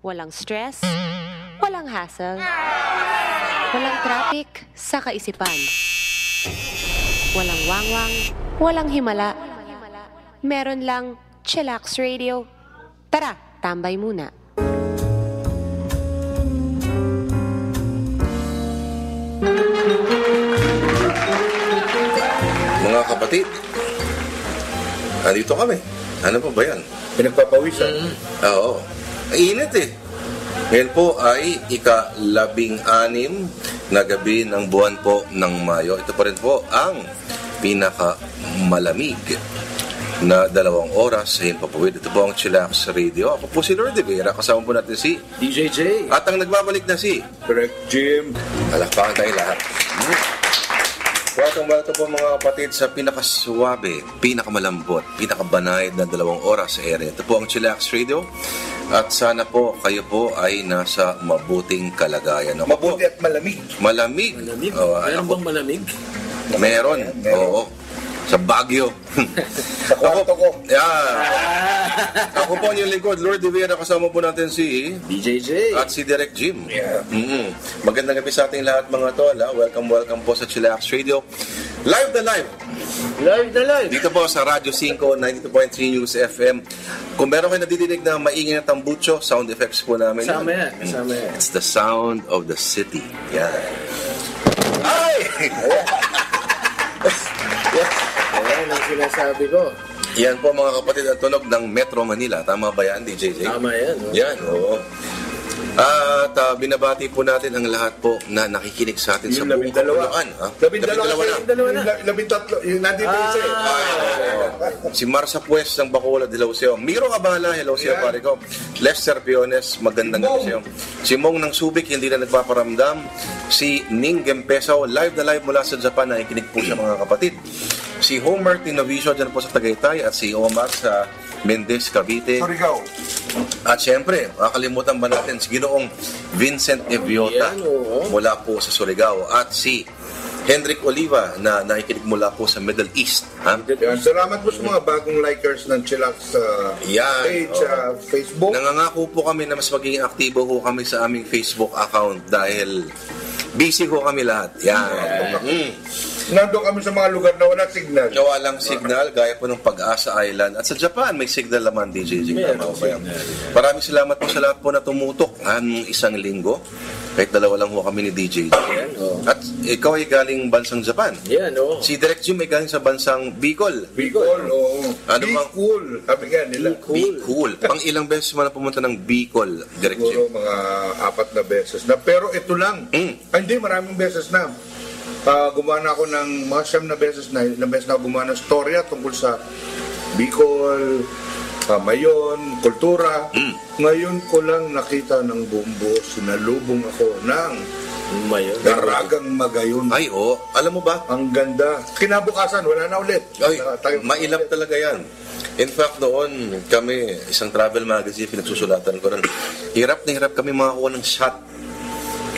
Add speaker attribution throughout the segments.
Speaker 1: Walang stress, walang hassle, walang traffic sa kaisipan. Walang wangwang, walang himala. Meron lang Chillax Radio. Tara, tambay muna.
Speaker 2: Mga kapatid, andito kami. Ano pa ba yan?
Speaker 3: Pinagpapawisan.
Speaker 2: Oo. Init eh. Ngayon po ay ika-16 na gabi ng buwan po ng Mayo. Ito pa rin po ang pinakamalamig na 2 oras sa Himpapawid. Ito po ang Chillax Radio. Ako po si Lord De Vera. Kasama po natin si
Speaker 3: DJ J.
Speaker 2: At ang nagbabalik na si
Speaker 3: Correct Jim.
Speaker 2: Alakpakan tayo lahat. Welcome po mga kapatid sa pinakaswabe, pinakamalambot, pinakabanayad na 2 oras sa area. Ito po ang Chillax Radio. At sana po kayo po ay nasa mabuting kalagayan. Ako
Speaker 3: Mabuti
Speaker 2: po,
Speaker 3: at malamig.
Speaker 2: malamig.
Speaker 4: Malamig?
Speaker 2: Oh,
Speaker 4: Meron bang malamig?
Speaker 2: Meron. Oo. Sa Baguio.
Speaker 3: Sa kwarto ko.
Speaker 2: Yeah. Ako po ang yung lingkod, Lord De Vera. Kasama po natin si
Speaker 4: DJ J.
Speaker 2: at si Direct Jim.
Speaker 3: Yeah.
Speaker 2: Magandang gabi sa ating lahat mga tol. Welcome po sa Chillax Radio. Live na live.
Speaker 4: Live na live.
Speaker 2: Dito po sa Radyo 5, 92.3 News FM. Kung meron kayo nadidinig na maingay na tambucho, sound effects po namin.
Speaker 4: Kasama yan. Kasama yan.
Speaker 2: It's the sound of the city. Yan. Ay!
Speaker 4: Ayan ang sinasabi ko.
Speaker 2: Yan po mga kapatid ang tunog ng Metro Manila. Tama ba yan, DJ J?
Speaker 4: Tama yan. No?
Speaker 2: Yan, oo. At binabati po natin ang lahat po na nakikinig sa atin sa buong kapuluan.
Speaker 3: Labindalawa na. Labintatlo. Yung nandito isa eh.
Speaker 2: Si Marsa Pues ng Bacolod, hello sa'yo. Miro Cabala, hello sa'yo pare ko. Lester Piones, magandang gabi sa'yo. Si Mong ng Subic, hindi na nagpaparamdam. Si Ning Gempesaw, live na live mula sa Japan, nakikinig po siya mga kapatid. Si Homer Tinovicio dyan po sa Tagaytay at si Omar sa Mendez, Cavite.
Speaker 3: Surigao.
Speaker 2: At syempre, makakalimutan ba natin si Ginoong Vincent Eviota
Speaker 4: Yan, oo.
Speaker 2: mula po sa Surigao at si Hendrik Oliva na nakikinig mula po sa Middle East. Ha?
Speaker 3: Yan. Salamat po sa mga bagong likers ng Chillax
Speaker 2: Yan,
Speaker 3: page,
Speaker 2: oo.
Speaker 3: Facebook.
Speaker 2: Nangangako po kami na mas magiging aktibo ho kami sa aming Facebook account dahil busy ho kami lahat. Yan.
Speaker 3: Nandun kami sa mga lugar na wala signal.
Speaker 2: Walang signal, gaya po ng Pag-asa Island. At sa Japan, may signal naman, DJ J. Maraming salamat po sa lahat po na tumutok ang 1 linggo. Kahit 2 lang ho kami ni DJ J. At ikaw ay galing bansang Japan.
Speaker 4: Yan, no?
Speaker 2: Si Direct Jim ay galing sa bansang Bicol.
Speaker 3: Bicol, oo.
Speaker 2: Ano
Speaker 3: Be
Speaker 2: bang-
Speaker 3: cool. Sabi nga nila.
Speaker 2: Be cool. Pang ilang beses mo na pumunta ng Bicol, Direct Jim?
Speaker 3: Siguro mga 4 na beses na. Pero ito lang. Ay, hindi, maraming beses na. Gumawa na ako ng mga 7 na beses na. Ilang beses na gumawa ng storya tungkol sa Bicol, Mayon, kultura. Ngayon ko lang nakita ng bumbo. Sinalubong ako ng
Speaker 4: Mayon.
Speaker 3: Daragang Magayon.
Speaker 2: Ay, oh. Alam mo ba?
Speaker 3: Ang ganda. Kinabukasan, wala na ulit.
Speaker 2: Ay,
Speaker 3: Tayo-
Speaker 2: mailap talaga yan. In fact, noon kami, isang travel magazine, pinagsusulatan ko rin. Hirap na hirap kami makakuha ng shot.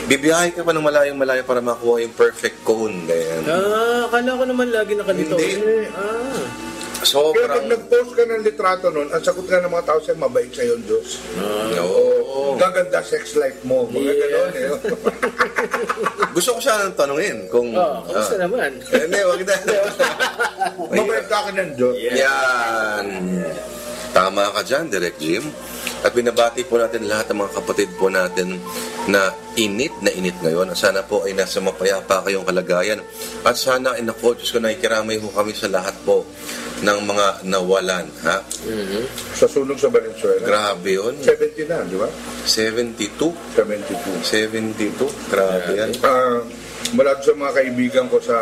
Speaker 2: Bibiyahe ka pa ng malayong-malayo para makuha yung perfect cone. Ganyan.
Speaker 4: Akala ko naman lagi nakalito.
Speaker 2: Hindi.
Speaker 3: Kaya
Speaker 2: Sobrang...
Speaker 3: pag nag-post ka ng litrato nun, ang sagot ka ng mga tao sa'yo, mabait sa'yo, Diyos.
Speaker 2: Oo.
Speaker 3: Gaganda sex life mo. Mga ganon eh.
Speaker 2: Gusto ko siya tanungin kung...
Speaker 4: Kamusta naman?
Speaker 2: Hindi, wag na.
Speaker 3: Mabait ka ng Diyos.
Speaker 2: Yan. Tama ka dyan, Direct Jim. At binabati po natin lahat ng mga kapatid po natin na init ngayon. Sana po ay nasa mapayapa kayong kalagayan. At sana ay Diyos ko, nakikiramay ho kami sa lahat po ng mga nawalan. Ha?
Speaker 3: Sa sunog sa Valenzuela.
Speaker 2: Grabe yun.
Speaker 3: 70 na, di ba?
Speaker 2: 72.
Speaker 3: 72.
Speaker 2: Grabe yan.
Speaker 3: Mula sa mga kaibigan ko sa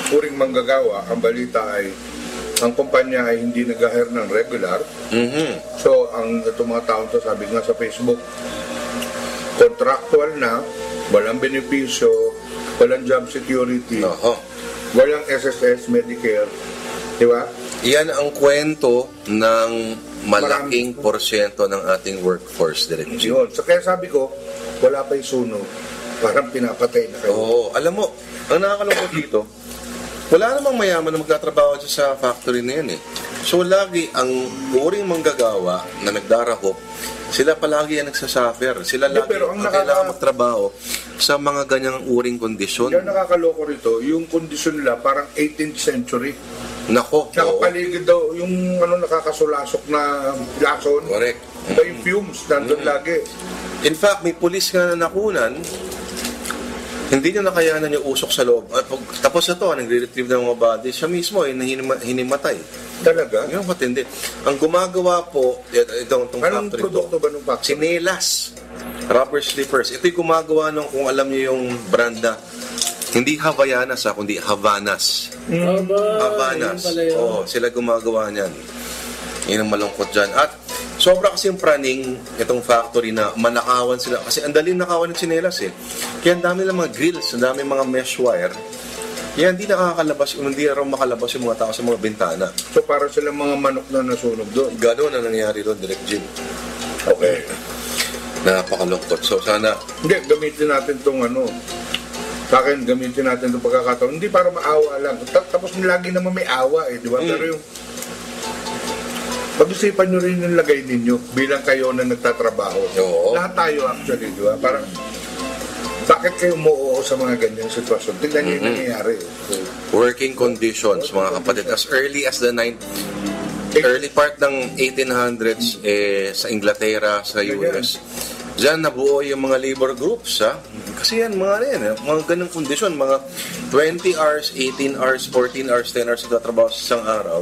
Speaker 3: Puring Manggagawa, ang balita ay ang kumpanya ay hindi nag-hire ng regular. So, itong mga taon to, sabi nga sa Facebook, contractual na, walang benepisyo, walang job security, walang SSS, Medicare, di ba?
Speaker 2: Yan ang kwento ng malaking porsyento ng ating workforce, Direct Jim.
Speaker 3: Yun. So, kaya sabi ko, wala pa yung sunog. Parang pinapatay na kayo.
Speaker 2: Oo, alam mo, ang nakakalungkot dito, wala namang mayaman na magtatrabaho sa factory na yan eh. So lagi ang uring manggagawa na nagdarahop, sila palagi ang nagsasuffer. Sila
Speaker 3: Hindi,
Speaker 2: lagi
Speaker 3: pero
Speaker 2: ang
Speaker 3: ang
Speaker 2: kailangan magtrabaho sa mga ganyang uring kondisyon.
Speaker 3: Yung nakakaloko rito, yung kondisyon nila parang 18th century.
Speaker 2: Nako, oo.
Speaker 3: Nakapaligid daw yung nakakasulasok na lason.
Speaker 2: Correct.
Speaker 3: Iba yung fumes, nandun lagi.
Speaker 2: In fact, may pulis nga na nakunan, hindi niya nakayanan yung usok sa loob. At tapos na to, nagre-retrieve ng mga body, siya mismo ay hinimatay.
Speaker 3: Talaga?
Speaker 2: Yung matindi. Ang gumagawa po, itong
Speaker 3: Anong
Speaker 2: factory
Speaker 3: produkto
Speaker 2: po,
Speaker 3: ba nung factory?
Speaker 2: Sinelas. Rubber slippers. Ito'y gumagawa nung, kung alam niyo yung brand na, hindi Havaianas kundi Havanas. Havanas.
Speaker 4: Yun pala yun.
Speaker 2: Oo, sila gumagawa niyan. Yun ang malungkot dyan. At sobra kasi yung praning itong factory na manakawan sila. Kasi ang daling nakawan ng sinelas eh. Kaya ang dami lang mga grills, ang dami mga mesh wire. Kaya hindi nakakalabas, hindi raw makalabas yung mga tao sa mga bintana.
Speaker 3: So para sila mga manok na nasunog doon.
Speaker 2: Gano'n ang nangyari doon, Direct Jim.
Speaker 3: Okay.
Speaker 2: Napakalungkot. So sana,
Speaker 3: Hindi, gamitin natin itong sa akin, gamitin natin itong pagkakataon. Hindi para maawa lang. Tapos lagi naman may awa di ba? Pero yung pag-isipan nyo rin yung lagay ninyo bilang kayo na nagtatrabaho.
Speaker 2: Oo.
Speaker 3: Lahat tayo actually, di ba? Parang, bakit kayo umuoo sa mga ganyang sitwasyon? Tignan nyo yung nangyayari.
Speaker 2: working conditions, mga kapatid. As early as the early part ng 1800s sa Inglaterra, sa US, diyan nabuo yung mga labor groups, ha? Kasi yan, mga ganang kondisyon, mga 20 hours, 18 hours, 14 hours, 10 hours nagtatrabaho sa isang araw.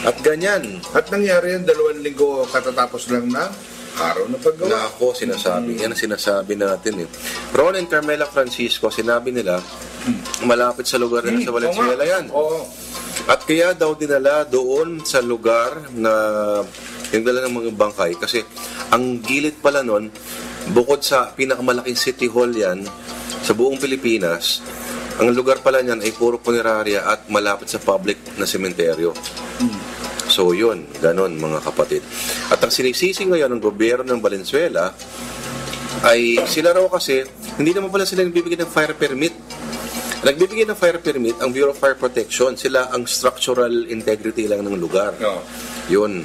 Speaker 2: At ganyan.
Speaker 3: At nangyari yan, 2 linggo katatapos lang na araw na paggawa.
Speaker 2: Na ako sinasabi, yan ang sinasabi natin eh. Ron and Carmela Francisco, sinabi nila, malapit sa lugar nila sa Valenzuela yan.
Speaker 3: Oo.
Speaker 2: At kaya daw dinala doon sa lugar na yung dala ng mga bangkay kasi ang gilid pala nun, bukod sa pinakamalaking city hall yan sa buong Pilipinas, ang lugar pala niyan ay puro punerarya at malapit sa public na sementeryo. So yun, ganon mga kapatid. At ang sinisisi ngayon ng gobyerno ng Valenzuela ay sila raw kasi hindi naman pala sila nagbibigay ng fire permit. Nagbibigay ng fire permit ang Bureau of Fire Protection. Sila ang structural integrity lang ng lugar.
Speaker 3: No.
Speaker 2: Yun.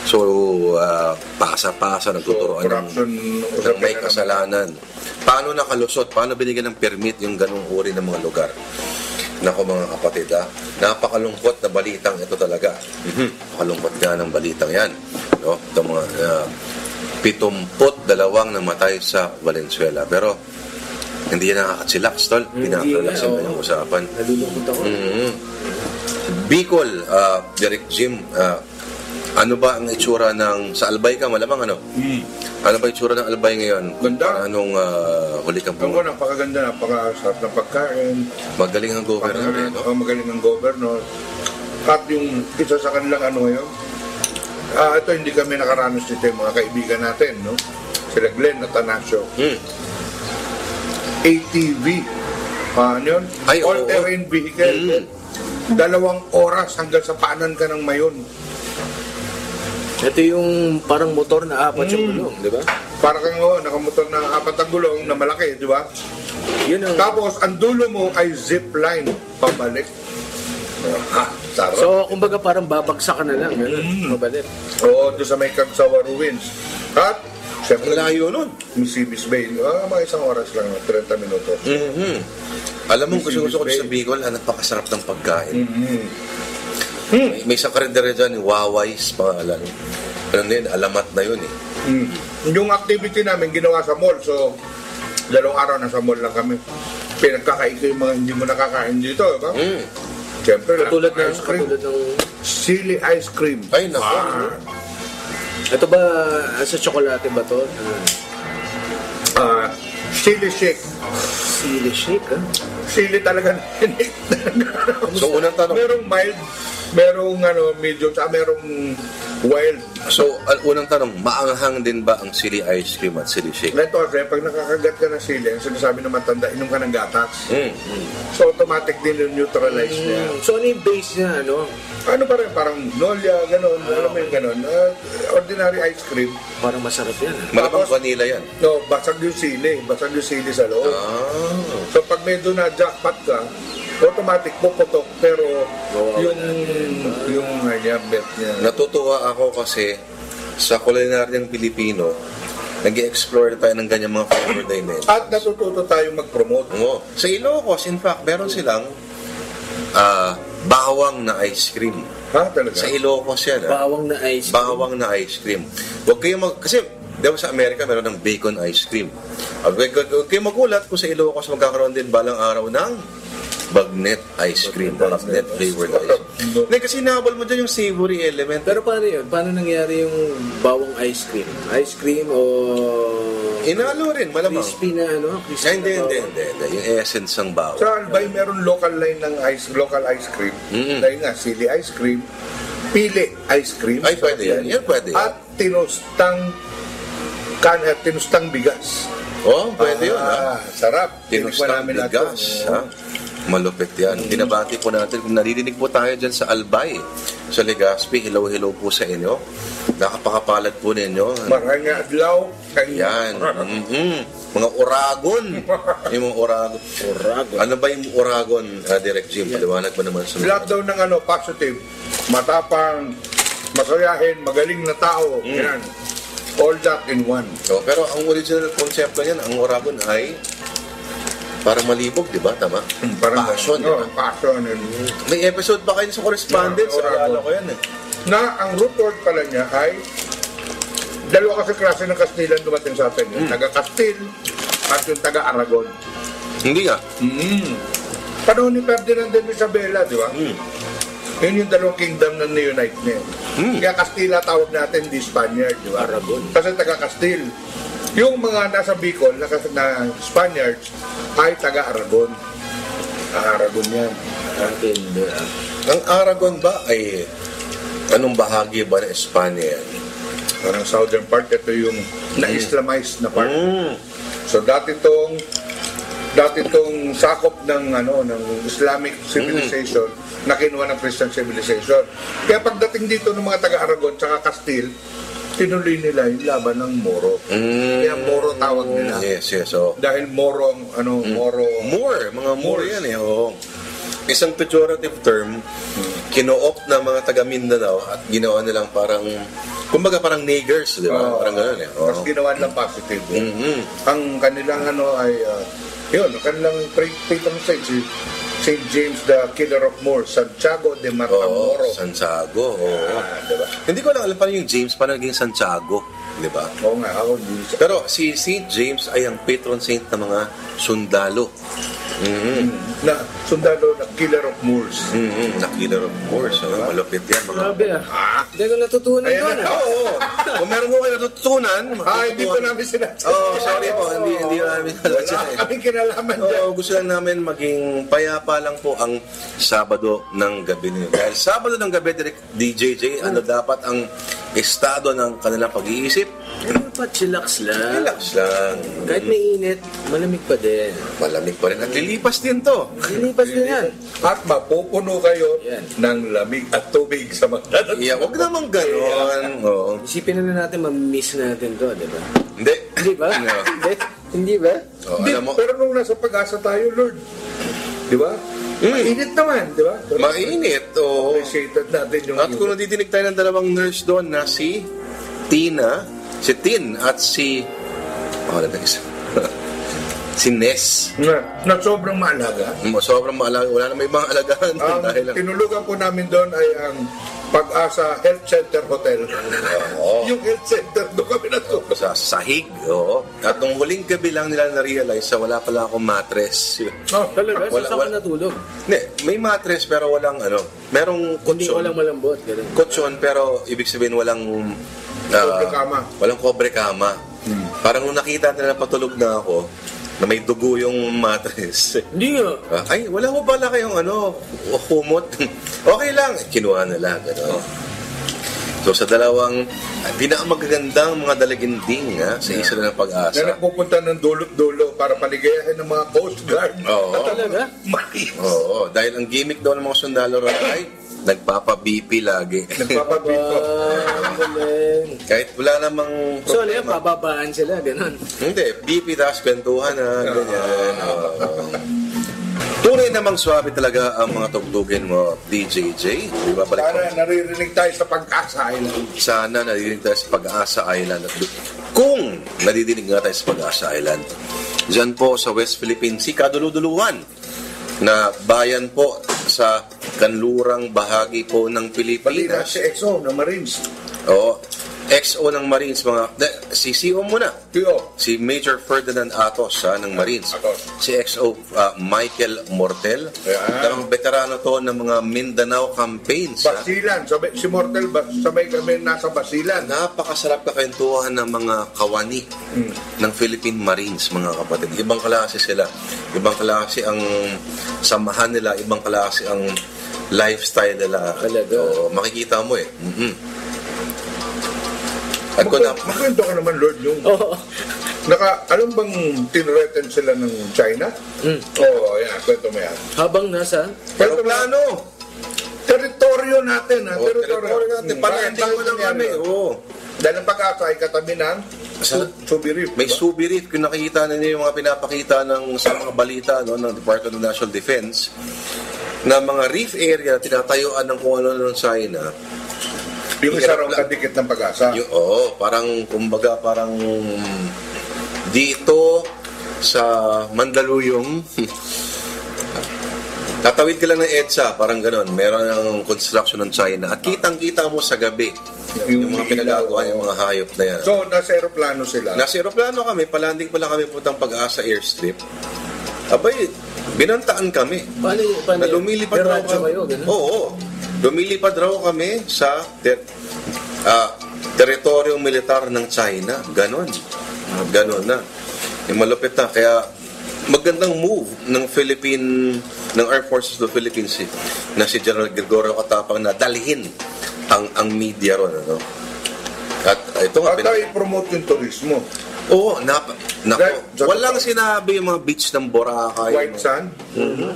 Speaker 2: So, pasa-pasa nagtuturoan ng may kasalanan. Paano nakalusot? Paano binigyan ng permit yung ganung uri ng mga lugar? Nako mga kapatid, napakalungkot na balitang ito talaga. Napakalungkot nga ng balitang yan. No? Ito mga 72 namatay sa Valenzuela. Pero, hindi yan nakakachillax, tol. Pinakalasin na yung usapan.
Speaker 4: Nalulungkot ako.
Speaker 2: Bicol, Derek Jim, ano ba ang itsura ng... Sa Albay ka, malamang ano? Ano ba itsura ng Albay ngayon?
Speaker 3: Ganda.
Speaker 2: Anong huli kang
Speaker 3: Ang napakaganda, napakasarap ng pagkain.
Speaker 2: Magaling ang governor, no?
Speaker 3: Magaling ang governor. At yung isa sa kanilang ngayon, ito hindi kami nakaranas nito yung mga kaibigan natin, no? Sila Glenn Atanasio. ATV. Yun?
Speaker 2: Ay, oo.
Speaker 3: All-terrain vehicle. 2 oras hanggang sa paanan ka ng Mayon.
Speaker 4: Ito yung parang motor na 4 yung gulong, di ba?
Speaker 3: Para kang nakamotor ng 4 ang gulong na malaki, di ba?
Speaker 4: Yun ang...
Speaker 3: Tapos, ang dulo mo ay zip line pabalik. Sarap.
Speaker 4: So, kumbaga parang babagsak ka na lang, gano'n, mabalik.
Speaker 3: Oo, doon sa may Camsawa Ruins. At, syempre,
Speaker 2: Layo nun.
Speaker 3: Misibis Bay. Mga 1 oras lang, 30 minutos.
Speaker 2: Alam mo, gusto ko sa Bicol, napakasarap ng pagkain. May isang karindere dyan, yung Wawais, pangalan. Ano na yun, alamat na yun eh.
Speaker 3: Yung activity namin ginawa sa mall. So, 2 araw na sa mall lang kami. Pinagkakain ko yung mga hindi mo nakakain dito. Diba? Siyempre lang,
Speaker 4: Katulad
Speaker 3: ice cream.
Speaker 4: ng...
Speaker 3: Sili ice cream.
Speaker 2: Ay, naku.
Speaker 4: Ito ba, sa tsokolate ba to?
Speaker 3: Sili shake.
Speaker 4: Sili shake, ha?
Speaker 3: Sili talaga.
Speaker 2: So, unang tanong.
Speaker 3: Merong mild, merong medium, saka merong wild.
Speaker 2: So, unang tanong, maanghang din ba ang sili ice cream at sili shake?
Speaker 3: Ito kasi, pag nakakagat ka ng sili, ang sinasabi ng matanda, inom ka ng gatas. So, automatic din yung neutralize niya.
Speaker 4: So, ano yung base niya, ano?
Speaker 3: Ano pa rin, parang nolya, gano'n, alam mo yung gano'n. Ordinary ice cream.
Speaker 4: Parang masarap yan, ha?
Speaker 2: Malamang vanilla yan.
Speaker 3: No, basag yung sili sa loob. So, pag medyo na jackpot ka, automatic puputok, pero yung bet niya.
Speaker 2: Natutuwa ako kasi sa kulinaryang Pilipino, nag-explore tayo ng ganyan mga flavor dimensions.
Speaker 3: At natututo tayo mag-promote.
Speaker 2: Oo. Sa Ilocos, in fact, meron silang bawang na ice cream.
Speaker 3: Ha, talaga?
Speaker 2: Sa Ilocos yan.
Speaker 4: Bawang na ice cream.
Speaker 2: Bawang na ice cream. Huwag kayo kasi di ba sa Amerika meron ng bacon ice cream. Huwag kayo magulat kung sa Ilocos magkakaroon din balang araw ng bagnet ice cream. Bagnet flavored ice cream. Hindi, kasi nahabol mo dyan yung savory element.
Speaker 4: Pero paano yun? Paano nangyari yung bawang ice cream? Ice cream o
Speaker 2: Inalo rin, malamang.
Speaker 4: crispy na ano? Crispy
Speaker 2: Hindi.
Speaker 4: na bawang?
Speaker 2: Yung essence ng bawang.
Speaker 3: Sa Albay, meron local line ng local ice cream. Dahil nga, sili ice cream, pili ice cream.
Speaker 2: Ay, pwede yan. Yan pwede yan.
Speaker 3: At tinustang bigas.
Speaker 2: Oh, pwede yun, ha?
Speaker 3: Sarap.
Speaker 2: Tinustang
Speaker 3: Tinikman namin
Speaker 2: bigas,
Speaker 3: natin.
Speaker 2: ha? Malupit yan. Binabati po natin. Kung naririnig po tayo dyan sa Albay, sa Legazpi, hello po sa inyo. Nakapakapalad po ninyo.
Speaker 3: Maraming adlaw.
Speaker 2: Yan. Mga oragon. Yung mga oragon. Ano ba yung oragon, Direct Jim? Paliwanag mo naman sa
Speaker 3: Lahat daw ng positive. Matapang, masayahin, magaling na tao. Yan. All that in one.
Speaker 2: So, pero ang original konsepto niyan, ang oragon ay para malibog, di ba? Tama?
Speaker 3: Parang
Speaker 2: Passion, di ba?
Speaker 3: Passion.
Speaker 2: May episode pa kayo sa correspondence.
Speaker 3: Yeah, oragon.
Speaker 2: Alala ko yan eh.
Speaker 3: Na ang root word pala niya ay dalawa kasi klase ng Kastilan dumating sa atin. Yung taga-Kastil at yung taga-Aragon.
Speaker 2: Hindi nga.
Speaker 3: Panahon ni Ferdinand and Isabela, di ba? Yun yung dalawang kingdom na ni-unite niya. Kaya Kastila tawag natin di Spaniard, di ba?
Speaker 4: Aragon.
Speaker 3: Kasi taga-Kastil. Yung mga nasa Bicol na Spaniards ay taga-Aragon. Aragon yan.
Speaker 2: Ang Aragon ba ay anong bahagi ba ng Espanya yan?
Speaker 3: Parang southern part, ito yung na-Islamize na part. So dati tong sakop ng Islamic civilization na kinuha ng Christian civilization. Kaya pagdating dito ng mga taga-Aragon tsaka Kastil, tinuloy nila yung laban ng Moro. Kaya Moro tawag nila.
Speaker 2: Yes. So,
Speaker 3: Dahil Moro, Moro.
Speaker 2: mga Moor yan eh. Oo. Isang pejorative term, kino-opt na mga taga Mindanao at ginawa nilang parang, kumbaga parang niggers, di ba? Parang gano'n eh.
Speaker 3: Mas ginawa nilang positive. Ang kanilang ay, yun, ang kanilang patron saint, si St. James the Killer of Moors, Santiago de Matamoros.
Speaker 2: Santiago.
Speaker 3: Diba?
Speaker 2: Hindi ko lang alam paano yung James pa naging Santiago, di ba?
Speaker 3: Oo nga, ako hindi.
Speaker 2: Pero si St. James ay ang patron saint ng mga sundalo.
Speaker 3: Na sundalo na Killer of Moors.
Speaker 2: Na Killer of Moors. Malupit yan.
Speaker 4: Grabe Hindi ko natutunan
Speaker 3: Ayan
Speaker 4: doon
Speaker 3: na.
Speaker 2: Oo. Kung meron mo kayo natutunan,
Speaker 3: Hindi ko namin sinasabi.
Speaker 2: sorry po. Hindi namin
Speaker 3: Wala kaming kinalaman dyan.
Speaker 2: Oo, gusto lang namin maging payapa lang po ang Sabado ng gabi niyo. Dahil Sabado ng gabi, DJJ, ano dapat ang estado ng kanilang pag-iisip?
Speaker 4: Dapat chillax lang.
Speaker 2: Relax lang.
Speaker 4: Kahit may init, malamig pa din.
Speaker 2: Malamig pa rin. At lilipas din to.
Speaker 4: Lilipas din yan.
Speaker 3: At mapupuno kayo
Speaker 4: Yan.
Speaker 3: ng lamig at tubig sa mga
Speaker 2: Yeah, wag naman ganon. Oo.
Speaker 4: Isipin na natin, ma-miss natin to, di ba?
Speaker 2: Hindi.
Speaker 4: Hindi ba?
Speaker 2: No.
Speaker 4: Hindi ba?
Speaker 2: Oh,
Speaker 3: Hindi,
Speaker 2: alam mo,
Speaker 3: pero nung nasa pag-asa tayo, Lord, di ba? Mainit naman, di ba?
Speaker 2: mainit. Oo.
Speaker 3: Appreciated natin yung
Speaker 2: At kung nadidinig tayo ng dalawang nurse doon na si Tin at si isa. Si Ness.
Speaker 3: na sobrang maalaga.
Speaker 2: Sobrang maalaga. Wala na may mga alagahan.
Speaker 3: Ang
Speaker 2: dahil lang.
Speaker 3: tinulugan po namin doon ay ang Pag-asa Health Center Hotel.
Speaker 2: Oo.
Speaker 3: Yung health center, doon kami natulog.
Speaker 2: Sa sahig. Oo. At nung huling gabi lang nila na-realize sa wala pala akong mattress.
Speaker 3: Oh,
Speaker 4: Talaga?
Speaker 2: Wala-
Speaker 4: Saan ka
Speaker 2: wala-
Speaker 4: natulog?
Speaker 2: Hindi, may mattress pero walang merong
Speaker 4: Hindi
Speaker 2: kutsyon.
Speaker 4: walang malambot. Ganun.
Speaker 2: Kutsyon pero ibig sabihin walang
Speaker 3: Kobre kama.
Speaker 2: Walang kobre kama. Parang nung nakita nila patulog na ako, na may dugo yung mattress.
Speaker 4: Hindi nga.
Speaker 2: Ay, wala mo pala kayong kumot. Okay lang. Kinuha nila. Gano'n. So sa dalawang pinakamagagandang mga dalaginding sa isa na ng
Speaker 3: Na
Speaker 2: pag-asa.
Speaker 3: nagpupunta ng dulot-dulo para paligayahin ng mga Coast Guard.
Speaker 2: Oo.
Speaker 4: Talaga?
Speaker 3: Oo.
Speaker 2: Oo, dahil ang gimmick daw ng mga sundalo ron ay nagpapa-BP lagi.
Speaker 3: Nagpapabito.
Speaker 4: Galing.
Speaker 2: Kahit wala namang
Speaker 4: So, ano yan? Pababaan sila. Ganun.
Speaker 2: Hindi, BP tapos kwentuhan ganyan. Oo. Tunay namang swabe talaga ang mga tugtugin mo, DJJ. Di ba? Balik
Speaker 3: Sana naririnig tayo sa Pag-asa Island.
Speaker 2: Sana nadidinig tayo sa Pag-asa Island. At kung nadidinig nga tayo sa Pag-asa Island, dyan po sa West Philippine Sea, kaduluduluhan na bayan po sa kanlurang bahagi po ng
Speaker 3: Balita
Speaker 2: Pilipinas.
Speaker 3: si EXO na Marines.
Speaker 2: Oo. XO ng Marines, si CO muna.
Speaker 3: Tio.
Speaker 2: Si Major Ferdinand Atos ng Marines.
Speaker 3: Atos.
Speaker 2: Si XO Michael Mortel.
Speaker 3: Yan.
Speaker 2: Talagang veterano to ng mga Mindanao campaigns.
Speaker 3: Basilan. Si Mortel, sabay kami nasa Basilan.
Speaker 2: Napakasarap kakwentuhan ng mga kawani ng Philippine Marines, mga kapatid. Ibang klase sila. Ibang klase ang samahan nila. Ibang klase ang lifestyle nila.
Speaker 4: Talaga.
Speaker 2: So, makikita mo eh. At kung
Speaker 3: Magkwento ka naman, Lord, yung...
Speaker 4: Oo.
Speaker 3: Alam bang tinreten sila ng China? Oo, yan. Kwento mo yan.
Speaker 4: Habang nasa...
Speaker 2: pero plano.
Speaker 3: Teritoryo natin, ha?
Speaker 2: Teritoryo natin. Palanding mo lang kami. Oo.
Speaker 3: Dahil ang Pag-asa ay katabi ng Subi Reef.
Speaker 2: May Subi Reef. Kung nakikita ninyo yung mga pinapakita sa mga balita ng Department of National Defense na mga reef area tinatayuan ng kung ano ng China.
Speaker 3: Yung isa raw kadikit ng Pag-asa.
Speaker 2: Parang kumbaga parang dito sa Mandaluyong tatawid ka lang ng EDSA, parang ganon. Meron ng construction ng China. At kitang-kita mo sa gabi yung mga pinagagawa, yung mga hayop na yan.
Speaker 3: So, nasa aeroplano sila.
Speaker 2: Nasa aeroplano kami, palanding pala kami puntang Pag-asa Airstrip. Abay, binantaan kami.
Speaker 4: Paano
Speaker 2: Na lumilipad raw
Speaker 4: radyo
Speaker 2: kami.
Speaker 4: kayo, ganun?
Speaker 2: Oo. Lumilipad raw kami sa teritoryong militar ng China. Ganon. Ganon na. Yung malupit na. Kaya magandang move ng Armed Forces of the Philippines na si General Gregorio Katapang na dalhin ang media ron. Ano? At ito nga.
Speaker 3: At tayo promote yung turismo.
Speaker 2: Oo, walang sinabi yung mga beach ng Boracay.
Speaker 3: White sand,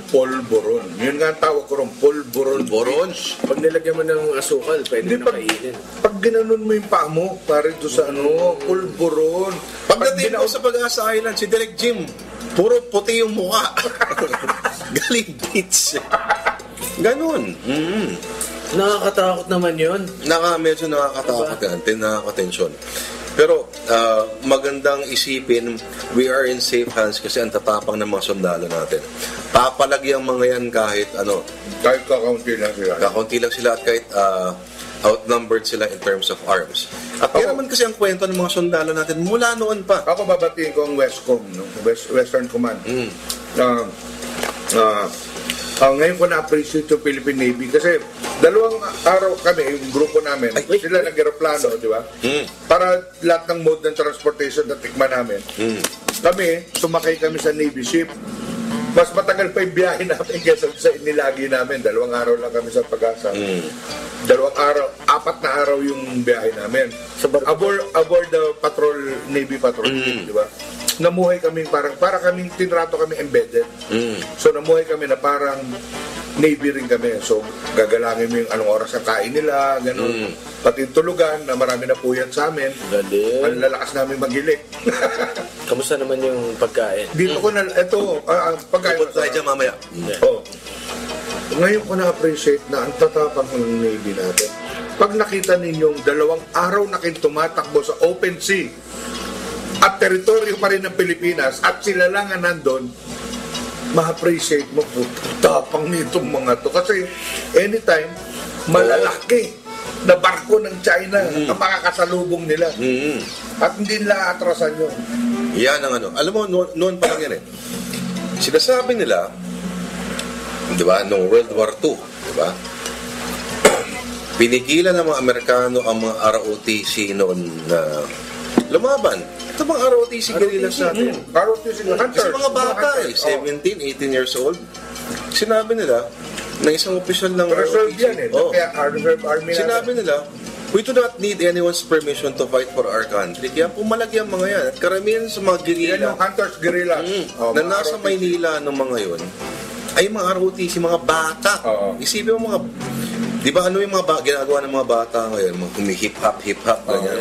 Speaker 3: polvoron. Yun nga ang tawag ko ron, polvoron.
Speaker 2: Boron.
Speaker 4: Pag nilagyan mo ng asukal, pwede
Speaker 3: Hindi,
Speaker 4: na kainin.
Speaker 3: Pag ginanon mo yung paa mo, pare doon sa polvoron.
Speaker 2: Pagdating mo sa Pag-asa Island, si Direk Jim, puro puti yung mukha. Galing beach. Ganon.
Speaker 4: Nakakatakot naman yun.
Speaker 2: Medyo nakakatakot yan. Nakakatensyon. Pero magandang isipin, we are in safe hands kasi ang tatapang ng mga sundalo natin. Papalagyan mga yan kahit ano.
Speaker 3: Kahit kakaunti lang sila.
Speaker 2: Kakaunti lang sila at kahit outnumbered sila in terms of arms. At yan naman kasi ang kwento ng mga sundalo natin mula noon pa.
Speaker 3: Ako babatiin ko ang Westcom, no? Western Command. Ngayon ko na-appreciate yung Philippine Navy kasi 2 araw kami, yung grupo namin, sila nag-aeroplano, di ba? Para lahat ng mode ng transportation na tikman namin. Kami, sumakay kami sa Navy ship. Mas matagal pa yung biyahe namin kaysa sa inilagi namin. 2 araw lang kami sa Pag-asa. 2 araw, 4 na araw yung biyahe namin. Aboard the Navy patrol ship, di ba? Namuhay kami para kaming tinrato kami embedded. So namuhay kami na parang Navy rin kami. So gagalangin mo yung anong oras ang kain nila, ganun. Pati tulugan na marami na puyat sa amin.
Speaker 4: Galing.
Speaker 3: Ang lalakas namin maghilik.
Speaker 4: Kamusta naman yung pagkain?
Speaker 3: Dito ko na, pagkain.
Speaker 2: Pupot tayo dyan mamaya.
Speaker 3: Oh. Ngayon ko na-appreciate na ang tatapang ng Navy natin. Pag nakita ninyong 2 araw na kayo tumatakbo sa open sea at teritoryo pa rin ng Pilipinas at sila lang ang nandun, ma-appreciate mo po tapang nitong mga to. Kasi anytime, malalaki na barko ng China na makakasalubong nila. At hindi nila atrasan yun.
Speaker 2: Yan ang ano. Alam mo, noon pa lang yan eh. Sinasabi nila, di ba, noong World War II, di ba, pinigilan ng mga Amerikano ang mga ROTC noon na lumaban. Ito mga ROTC guerrillas natin.
Speaker 3: ROTC hunters.
Speaker 2: Kasi mga bata eh, 17, 18 years old. Sinabi nila, na isang opisyal ng
Speaker 3: Reserve yan eh.
Speaker 2: Oh.
Speaker 3: Kaya Reserve Army natin.
Speaker 2: Sinabi nila, we do not need anyone's permission to fight for our country. Kaya pumalagi ang mga yan. At karamihan sa mga
Speaker 3: Yan
Speaker 2: guerrilla
Speaker 3: yung hunters guerrilla.
Speaker 2: na nasa Maynila ng mga yon ay mga ROTC, mga bata. Isipin mo mga, di ba ano yung mga ginagawa ng mga bata ngayon? Mga hip-hop, ganyan.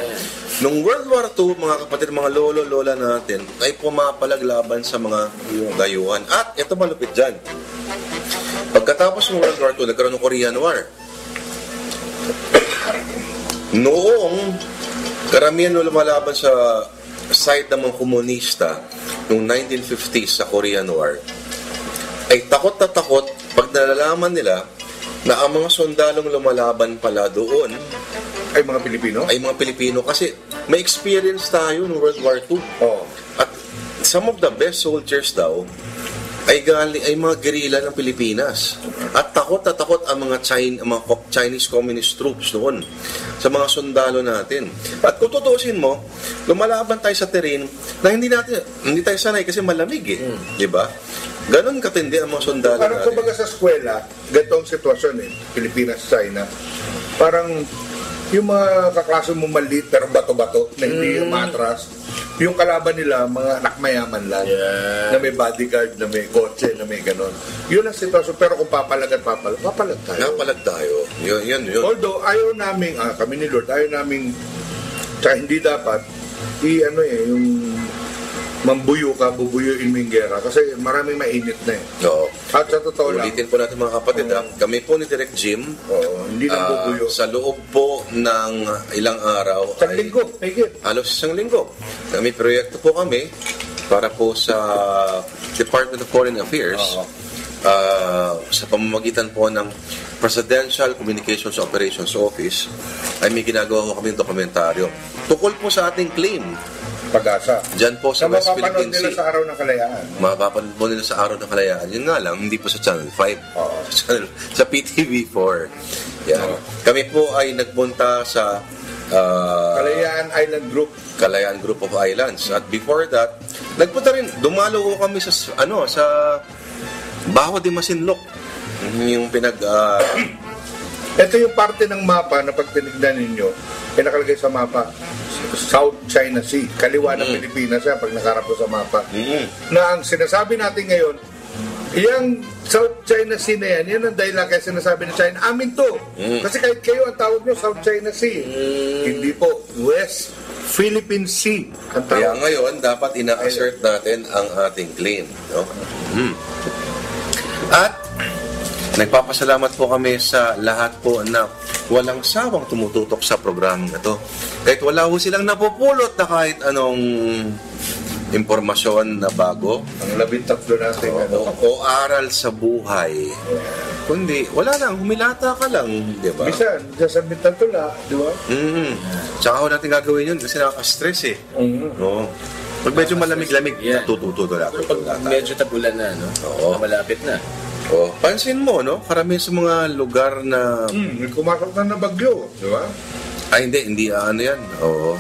Speaker 2: Nung World War II, mga kapatid, mga lolo-lola natin ay pumapalaglaban sa mga dayuhan. At ito malupit dyan. Pagkatapos ng World War II, nagkaroon ng Korean War. Noong karamihan na lumalaban sa side ng mga komunista noong 1950s sa Korean War, ay takot na takot pag nalalaman nila na ang mga sundalong lumalaban pala doon
Speaker 3: Ay, mga Pilipino?
Speaker 2: ay mga Pilipino kasi may experience tayo noong World War II.
Speaker 3: Oo.
Speaker 2: At some of the best soldiers daw ay mga gerilla ng Pilipinas. At takot na takot ang mga Chinese communist troops noon sa mga sundalo natin. At kung tutuusin mo, lumalaban tayo sa terrain na hindi tayo sanay kasi malamig eh. Di ba? Ganon katindi ang mga sundalo
Speaker 3: Parang
Speaker 2: natin.
Speaker 3: kumbaga sa eskwela, ganito ang sitwasyon eh, Pilipinas, China. Parang yung mga kaklase mo maliit pero bato-bato na hindi matras, yung kalaban nila, mga anak mayaman lang, na may bodyguard, na may kotse, na may ganon. Yun ang sitwasyon, pero kung papalag tayo.
Speaker 2: Napalag tayo. Yun.
Speaker 3: Although, ayaw namin, kami ni Lord, ayaw namin, tsaka hindi dapat, yung mambuyo ka, bubuyuin mo yung gera. Kasi maraming mainit na eh.
Speaker 2: Oo.
Speaker 3: At sa totoo lang,
Speaker 2: Ulitin po natin mga kapatid, kami po ni Direk Jim,
Speaker 3: hindi lang bubuyo.
Speaker 2: sa loob po ng ilang araw
Speaker 3: Sa linggo, higit.
Speaker 2: halos isang linggo. Kami proyekto po kami para po sa Department of Foreign Affairs sa pamamagitan po ng Presidential Communications Operations Office ay may ginagawa ko kami dokumentaryo tukol po sa ating claim
Speaker 3: Pag-asa.
Speaker 2: dyan po sa West Philippine
Speaker 3: nila
Speaker 2: Sea.
Speaker 3: sa Araw ng Kalayaan.
Speaker 2: Mapapanood mo nila sa Araw ng Kalayaan. Yun nga lang, hindi po sa Channel 5. Sa PTV4. Yan. Kami po ay nagpunta sa
Speaker 3: Kalayaan Island Group.
Speaker 2: Kalayaan Group of Islands. At before that, nagpunta rin, dumalo ko kami sa Baho de Masinloc. Yung
Speaker 3: Ito yung parte ng mapa na pag tinignan ninyo, nakalagay sa mapa, South China Sea, kaliwa ng Pilipinas pag nakarap sa mapa. Na ang sinasabi natin ngayon, yung South China Sea na yan ang dahilan kaya sinasabi ng China, amin to. Kasi kahit kayo ang tawag nyo, South China Sea. Hindi po, West Philippine Sea ang
Speaker 2: Kaya
Speaker 3: tawag.
Speaker 2: ngayon, dapat ina-assert natin ang ating claim. No? At nagpapasalamat po kami sa lahat po na walang sawang tumututok sa programang ito. Kahit wala ho silang napupulot na kahit anong impormasyon na bago
Speaker 3: Ang 13 natin.
Speaker 2: o aral sa buhay. Kundi, wala lang, humilata ka lang, di ba?
Speaker 3: Minsan, sasabit na tula, di ba?
Speaker 2: Tsaka ho natin gagawin yun kasi nakaka-stress eh. No? Pag medyo malamig-lamig,
Speaker 4: Yeah.
Speaker 2: natututo na ako.
Speaker 4: Pag medyo tagulan na, no?
Speaker 2: Oo.
Speaker 4: Malapit na.
Speaker 2: Oh, pansin mo, no? Karamihan sa mga lugar na...
Speaker 3: May kumasok na bagyo, di ba?
Speaker 2: Ay, hindi ano yan. Oo.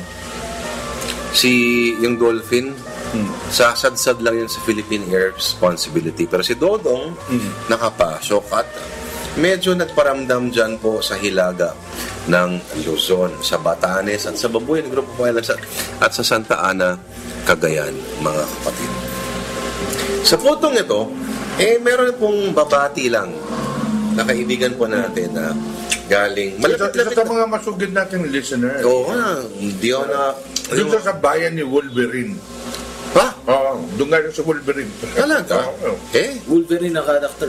Speaker 2: Yung dolphin, sasadsad lang yun sa Philippine Air Responsibility. Pero si Dodong, nakapasok at medyo nagparamdam dyan po sa Hilaga ng Luzon, sa Batanes at sa Babuyan, Grupo Pailas at sa Santa Ana, Cagayan, mga kapatid. Sa putong ito, meron pong babati lang na kaibigan po natin na galing
Speaker 3: Isa
Speaker 2: malapit-lapit
Speaker 3: sa mga masugid nating listener.
Speaker 2: Oo nga, hindi ako na...
Speaker 3: Dito sa bayan ni Wolverine.
Speaker 2: Ha?
Speaker 3: Oo, doon nga yung sa Wolverine.
Speaker 2: Talaga?
Speaker 3: Oo.
Speaker 4: Wolverine na karakter.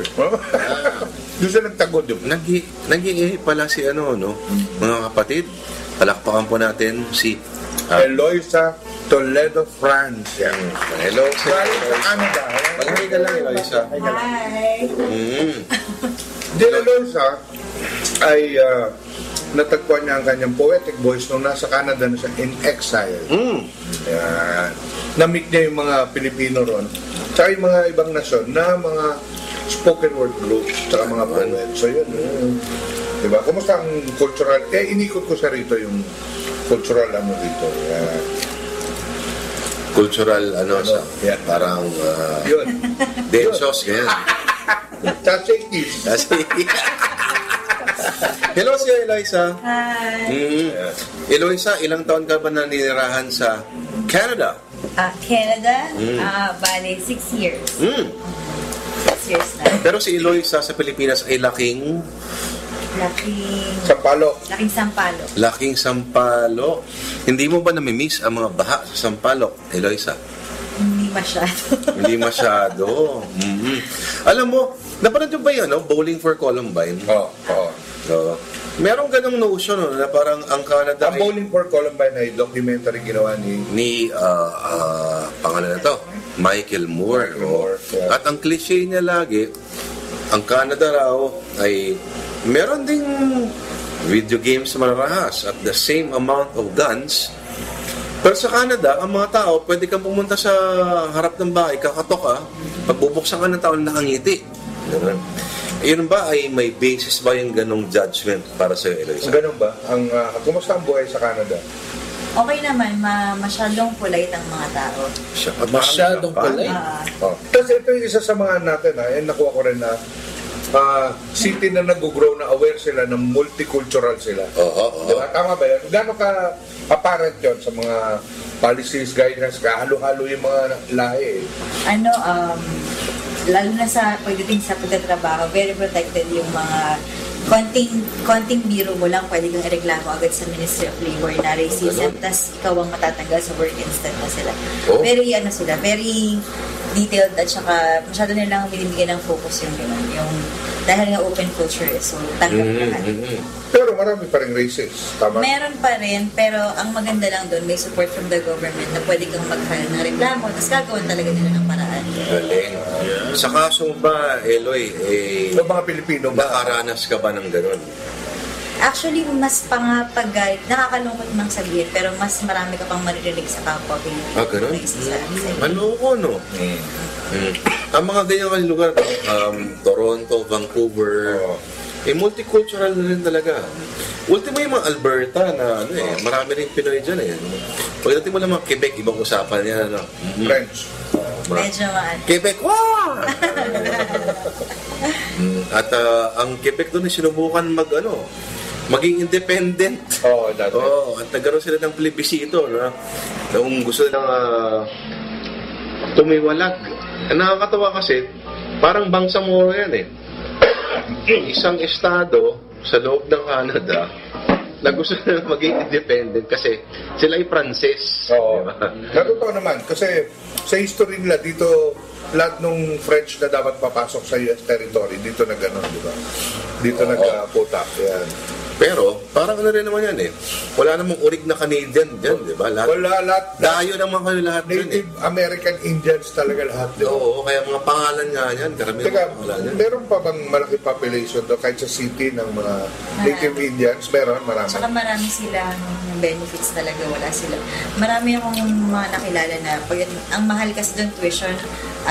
Speaker 3: Doon siya nagtagod yun.
Speaker 2: Nag-iihi pala si mga kapatid. Palakpakan po natin si...
Speaker 3: Eloisa Toledo, France. Yan.
Speaker 2: Hello.
Speaker 3: Galing sa Canada.
Speaker 2: Malamig ka lang, Eloisa.
Speaker 5: Hi!
Speaker 3: Di Eloisa ay natagpuan niya ang kanyang poetic voice nung nasa Canada na siya in exile. Yan. Na-meet niya yung mga Pilipino ron. Tsaka yung mga ibang nasyon na mga spoken word groups tsaka mga poets. So yun. Diba? Kumusta ang cultural? Inikot ko sa rito yung cultural rito. Yan.
Speaker 2: Cultural,
Speaker 3: Yeah.
Speaker 2: parang
Speaker 3: Yun.
Speaker 2: densos, ganyan.
Speaker 3: Tachikis.
Speaker 2: Hello si Eloisa.
Speaker 5: Hi!
Speaker 2: Eloisa, ilang taon ka ba naninirahan sa Canada?
Speaker 5: Canada, bale 6 years. 6 years na.
Speaker 2: Pero si Eloisa sa Pilipinas ay laking
Speaker 3: Sa Palo.
Speaker 5: Laking Sampalo.
Speaker 2: Laking Sampaloc. Hindi mo ba namimiss ang mga baha sa Sampaloc, Eloisa?
Speaker 5: Hindi masyado.
Speaker 2: Hindi masyado. Alam mo, Napanood nyo ba yun, no? Bowling for Columbine?
Speaker 3: Oo.
Speaker 2: Oo. Merong ganong notion, no, na parang ang Canada
Speaker 3: Ang Bowling for Columbine ay documentary ginawa ni
Speaker 2: pangalan na to, Michael Moore.
Speaker 3: Michael Moore, yeah.
Speaker 2: At ang cliche niya lagi, ang Canada raw ay meron ding video games mararahas at the same amount of guns. Pero sa Canada, ang mga tao, pwede kang pumunta sa harap ng bahay, kakatok ka, pagbubuksan ka ng tao na nakangiti. Ganun. Yun ba ay may basis ba yung ganong judgment para sa Eloisa?
Speaker 3: Ganun ba? Kumusta ang buhay sa Canada?
Speaker 5: Okay naman, masyadong polite ang mga tao.
Speaker 4: Masyadong polite.
Speaker 3: Kasi ito yung isa sa mga natin, nakuha ko rin na city na nag-grow na aware sila na multicultural sila. Diba? Tama ba yan? Gano'n ka apparent yun sa mga policies, guidance, kahalo-halo yung mga lahi?
Speaker 5: Lalo na pagdating sa pagtatrabaho, very protected yung mga konting biro mo lang, pwede kang ireklamo agad sa Ministry of Labor na racism, tas ikaw ang matatanggal sa work instant na sila. Very detailed at saka masyado nilang binibigyan ng focus yung gano'n. Dahil nga open culture so tanggap lahat.
Speaker 3: Pero marami pa rin racist, tama?
Speaker 5: Meron pa rin, pero ang maganda lang doon, may support from the government na pwede kang mag-file ng reklamo, tapos gagawin talaga nila ng paraan.
Speaker 2: Galing. Sa kaso ba, Eloy,
Speaker 3: So mga Pilipino ba?
Speaker 2: nakaranas ka ba ng gano'n?
Speaker 5: Actually, mas pangapagalit, nakakalungkot mang sabihin, pero mas marami ka pang maririnig sa kapwa Pilipino.
Speaker 2: Ganun?
Speaker 5: Na isa sa
Speaker 2: Ano? Ang mga ganyan kasi lugar, Toronto, Vancouver, multicultural na rin talaga. Ultimo yung mga Alberta na marami rin Pinoy dyan Pagdating mo lang mga Quebec, ibang usapan yan.
Speaker 3: French.
Speaker 5: Medyo
Speaker 2: Quebec, wow! At ang Quebec doon ay sinubukan maging independent.
Speaker 3: Dati.
Speaker 2: At nagkaroon sila ng plebisito kung gusto nilang tumiwalag. Nakakatawa kasi, parang Bangsamoro yan Isang estado sa loob ng Canada na gusto nila maging independent kasi sila ay Pranses.
Speaker 3: Diba? Natotoo naman, kasi sa history nila dito, lahat ng French na dapat papasok sa US territory, dito na gano'n, di ba? Dito nag-putak, yan.
Speaker 2: Pero, parang rin naman yan Wala namang urig na Canadian dyan, di ba?
Speaker 3: Wala, lahat.
Speaker 2: Dayo naman kayo lahat dyan
Speaker 3: Native American Indians talaga lahat. Diba?
Speaker 2: Oo, kaya mga pangalan nga yan. Karamihan
Speaker 3: Teka,
Speaker 2: mga pangalan yan.
Speaker 3: meron pa bang malaki population doon kahit sa city ng mga Native Indians? Meron, marami.
Speaker 5: Saka marami sila ng benefits talaga, wala sila. Marami akong mga nakilala na ang mahal kasi doon tuition,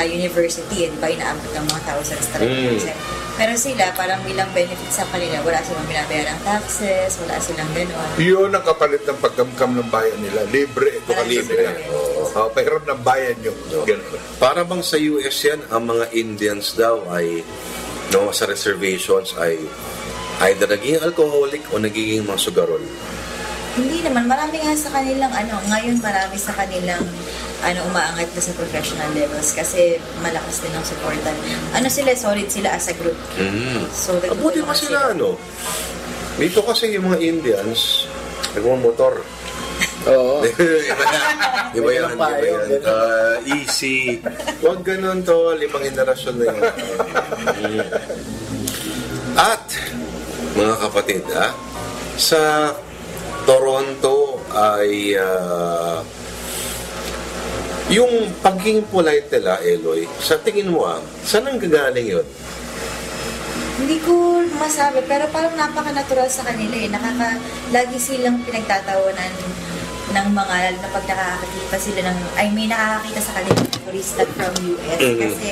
Speaker 5: university, di ba, inaabot ng mga thousands talaga. Pero sila, parang bilang benefits sa kanila, wala silang binabayaran ng taxes, wala silang gano'n.
Speaker 3: Yun ang kapalit ng pagkamkam ng bayan nila. Libre, ito ka libre. Pahiram ng bayan nyo. Ganun.
Speaker 2: Para bang sa US yan, ang mga Indians daw ay sa reservations ay either naging alcoholic o nagiging mga sugarol.
Speaker 5: Hindi naman, marami nga sa kanilang, ngayon marami sa kanilang umaangat na sa professional levels kasi malakas din ang supportan. Solid sila as a group. So,
Speaker 2: Abuti pa sila, Dito kasi yung mga Indians, nagmamotor.
Speaker 4: Oo.
Speaker 2: Iba yan. Easy. Huwag ganun to, 5 henerasyon na yun. At, mga kapatid, sa Toronto ay yung pagiging polite nila, Eloy, sa tingin mo saan ang gagaling yun?
Speaker 5: Hindi ko masabi, pero parang napaka-natural sa kanila lagi silang pinagtatawanan ng mga, lalo na pag nakakakita sila may nakakakita sa kanila turista from US. Kasi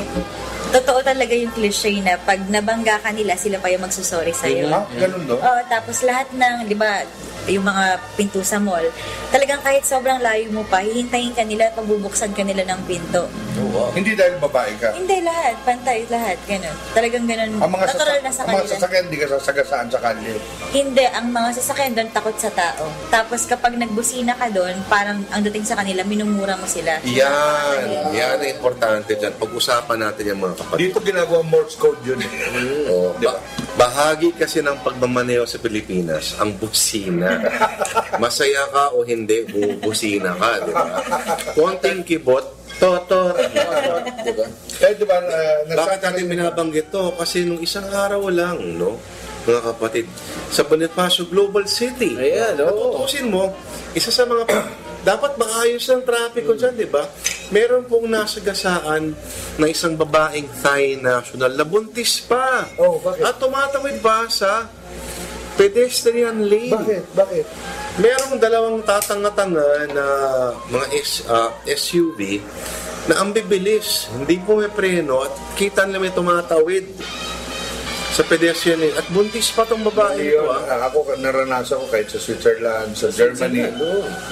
Speaker 5: totoo talaga yung cliche na pag nabangga ka nila, sila pa yung magsusorry sa'yo.
Speaker 3: Ganun, no?
Speaker 5: Tapos lahat ng, di ba, yung mga pinto sa mall, talagang kahit sobrang layo mo pa, hihintayin ka nila, pagbubuksan ka nila ng pinto.
Speaker 3: Hindi dahil babae ka.
Speaker 5: Hindi lahat, pantay lahat, ganun. Talagang ganun,
Speaker 3: Ang mga,
Speaker 5: natural na sa
Speaker 3: ang mga
Speaker 5: kanila.
Speaker 3: sasakyan, hindi ka sasagasaan sa kalye.
Speaker 5: Hindi, ang mga sasakyan doon takot sa tao. Tapos kapag nagbusina ka doon, parang ang dating sa kanila, minumura mo sila.
Speaker 2: Yan ang importante dyan. Pag-usapan natin yung mga kapatid.
Speaker 3: Dito ginagawa Morse code yun.
Speaker 2: Oh,
Speaker 3: Di ba?
Speaker 2: Bahagi kasi ng pagmamaneho sa Pilipinas, ang busina. Masaya ka o hindi, busina ka, di ba? Konting kibot, totor, di ba?
Speaker 3: Di ba,
Speaker 2: Bakit natin binabanggit to? Kasi nung isang araw lang, no, mga kapatid, sa Bonifacio Global City.
Speaker 4: Ayan, oo.
Speaker 2: Tutusin mo, isa sa mga dapat maayos ang trapiko dyan, di ba? Meron pong nasagasaan na isang babaeng Thai national na buntis pa.
Speaker 3: Oh, bakit?
Speaker 2: At tumatawid pa sa pedestrian lane.
Speaker 3: Bakit?
Speaker 2: Merong dalawang tatanga-tanga na mga SUV na ang bibilis, hindi po may preno at kita nila may tumatawid sa pedestrian lane. At buntis pa tong babae ito.
Speaker 3: Ako naranasan ko kahit sa Switzerland, sa Germany.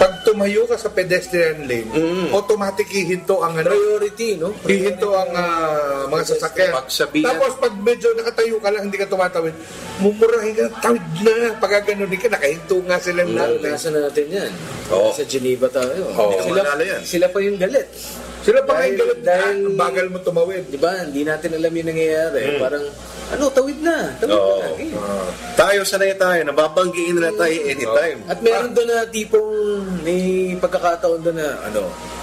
Speaker 3: Pag tumayo ka sa pedestrian lane, automatic hihinto ang
Speaker 4: Priority, no?
Speaker 3: hihinto ang mga sasakyan.
Speaker 2: Pagsabihan.
Speaker 3: Tapos pag medyo nakatayo ka lang, hindi ka tumatawid, mumurahin ka, tawid na. Pag gano'n ka, nakahinto nga silang lahat.
Speaker 4: Naranasan natin yan.
Speaker 2: Oo.
Speaker 4: Sa Geneva tayo.
Speaker 3: Oo.
Speaker 2: Hindi ko maalala yan.
Speaker 4: Sila pa yung galit.
Speaker 3: Sila pa kayo galit
Speaker 4: dahil-
Speaker 3: ang bagal mo tumawid.
Speaker 4: Di ba? Hindi natin alam yung nangyayari. Parang, tawid na. Tawid
Speaker 2: Oo.
Speaker 4: na. Okay.
Speaker 2: Tayo, sanay tayo. Nababanggiin na tayo anytime.
Speaker 4: At meron doon na tipong may pagkakataon doon na,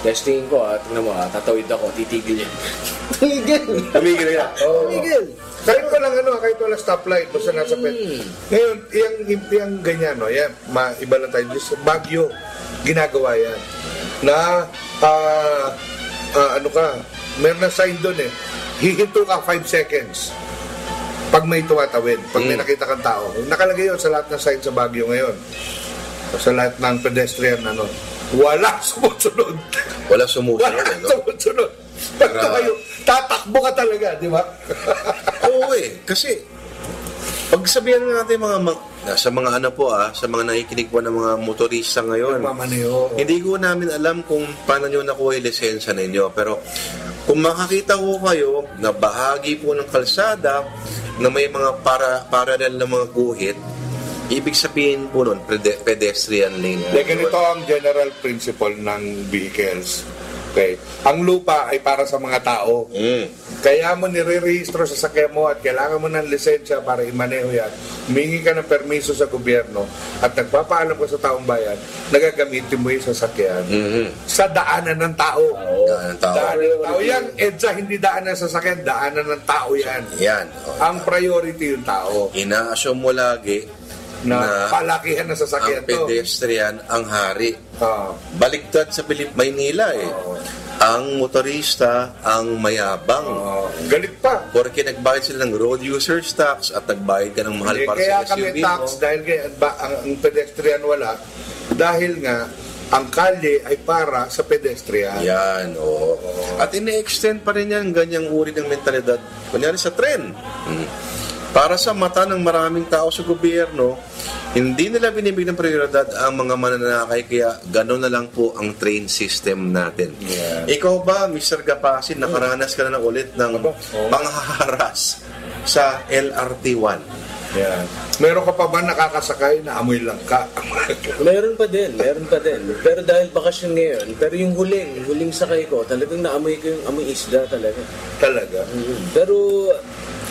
Speaker 4: testing ko, tingnan mo, tatawid ako, titigil yan. Tumigil.
Speaker 2: Tumigil na yan.
Speaker 4: Tumigil.
Speaker 3: Kahit walang stoplight, basta nasa pet. Ngayon, yung ganyan, yan, iba lang tayo. Sa Baguio, ginagawa yan. Na, meron na sign doon hihinto ka 5 seconds pag may tumatawid, pag may nakita kang tao. Nakalagay yun sa lahat ng sign sa Baguio ngayon. Sa lahat ng pedestrian, wala sumusunod.
Speaker 2: Wala sumusunod,
Speaker 3: Wala
Speaker 2: no?
Speaker 3: sumusunod. Pag tumayo, tatakbo ka talaga, di ba?
Speaker 2: Oo kasi pag sabihan natin sa mga sa mga nakikinig po ng mga motorista ngayon,
Speaker 3: Mamaneho.
Speaker 2: hindi ko namin alam kung paano nyo nakuha yung lisensya ninyo. Pero kung makakita ko kayo na bahagi po ng kalsada na may mga parallel na mga guhit, ibig sabihin po nun, pedestrian lane.
Speaker 3: Ganito ang general principle ng vehicles. Okay. Ang lupa ay para sa mga tao. Kaya mo nire-rehistro sa sakyan mo at kailangan mo ng lisensya para imaneho yan. Humingi ka ng permiso sa gobyerno at nagpapaalam ka sa taong bayan, nagagamitin mo yung sasakyan sa daanan ng tao.
Speaker 2: Daanan ng tao.
Speaker 3: Daanan ng tao yan. EDSA, hindi daanan sa sasakyan, daanan ng tao yan.
Speaker 2: Yan.
Speaker 3: Ang priority yung tao
Speaker 2: Ina-assume mo lagi
Speaker 3: na palakihan ng sasakyan
Speaker 2: ang pedestrian ang hari. Baliktad sa Maynila Ang motorista ang mayabang.
Speaker 3: Galit pa.
Speaker 2: Porque nagbayad sila ng road users tax at nagbayad ka ng mahal para
Speaker 3: Kaya
Speaker 2: sa
Speaker 3: kami
Speaker 2: SUV
Speaker 3: tax
Speaker 2: mo.
Speaker 3: dahil ang pedestrian wala dahil nga ang kalye ay para sa pedestrian.
Speaker 2: Yan, oo. At ini-extend pa rin yan ganyang uri ng mentalidad. Kunyari sa tren. Para sa mata ng maraming tao sa gobyerno, hindi nila binibigyan ng prioridad ang mga mananakay, kaya gano'n na lang po ang train system natin.
Speaker 3: Yeah.
Speaker 2: Ikaw ba, Mr. Gapasin, nakaranas ka na ulit ng panghaharas sa LRT1?
Speaker 3: Yan. Meron ka pa ba nakakasakay na amoy langka?
Speaker 4: Meron pa din. Pero dahil bakasyon ngayon, pero yung huling sakay ko, talagang naamoy ko yung amoy isda talaga.
Speaker 3: Talaga?
Speaker 4: Pero,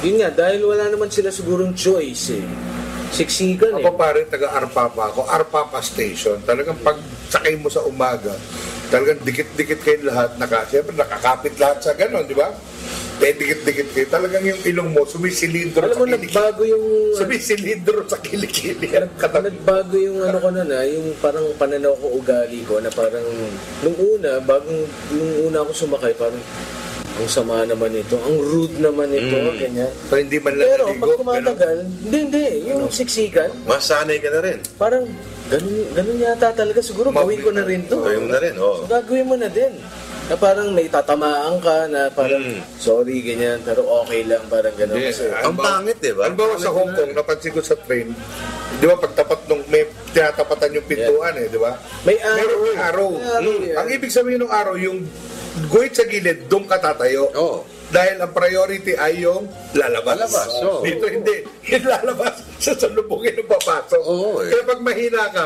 Speaker 4: yun nga, dahil wala naman sila sigurong choice Siksikan
Speaker 3: Ako pare, taga-Arpapa ako. Arpapa Station. Talagang pag sakay mo sa umaga, talagang dikit-dikit kayo lahat. Siyempre, nakakapit lahat sa gano'n, di ba? Dikit-dikit kayo. Talagang yung ilong mo, sumisilindro
Speaker 4: Alam
Speaker 3: sa
Speaker 4: mo,
Speaker 3: kilikili.
Speaker 4: nagbago yung...
Speaker 3: Sumisilindro sa kilikili.
Speaker 4: Nagbago yung ko yung parang pananaw ko, ugali ko, na parang, nung una ako sumakay, parang, ang sama naman ito, ang rude naman ito, ganyan.
Speaker 3: So, hindi man lang
Speaker 4: Pero
Speaker 3: naligo,
Speaker 4: pag tumatagal, hindi, yung siksikan,
Speaker 2: Masanay ka na rin.
Speaker 4: parang, ganun yata talaga, siguro gawin ko na rin to.
Speaker 2: Gawin mo na rin, oo.
Speaker 4: So, gagawin mo na din. Na parang may tatamaan ka, na parang, sorry, ganyan, pero okay lang, parang gano'n.
Speaker 3: Yes,
Speaker 4: Kasi,
Speaker 2: Ang pangit, di ba?
Speaker 3: Halimbawa sa Hong Kong, napansin ko sa train, di ba pagtapat nung may tinatapatan yung pintuan di ba?
Speaker 4: may araw.
Speaker 3: Merong araw.
Speaker 4: May araw yan.
Speaker 3: Ang ibig sabihin ng araw, yung guhit sa gilid, doon ka tatayo.
Speaker 2: Oo.
Speaker 3: Dahil ang priority ay yung lalabas.
Speaker 2: Lalabas, oo.
Speaker 3: Dito hindi. Yung lalabas, sa salubungin ng papasok.
Speaker 2: Oo,
Speaker 3: Kaya pag mahina ka,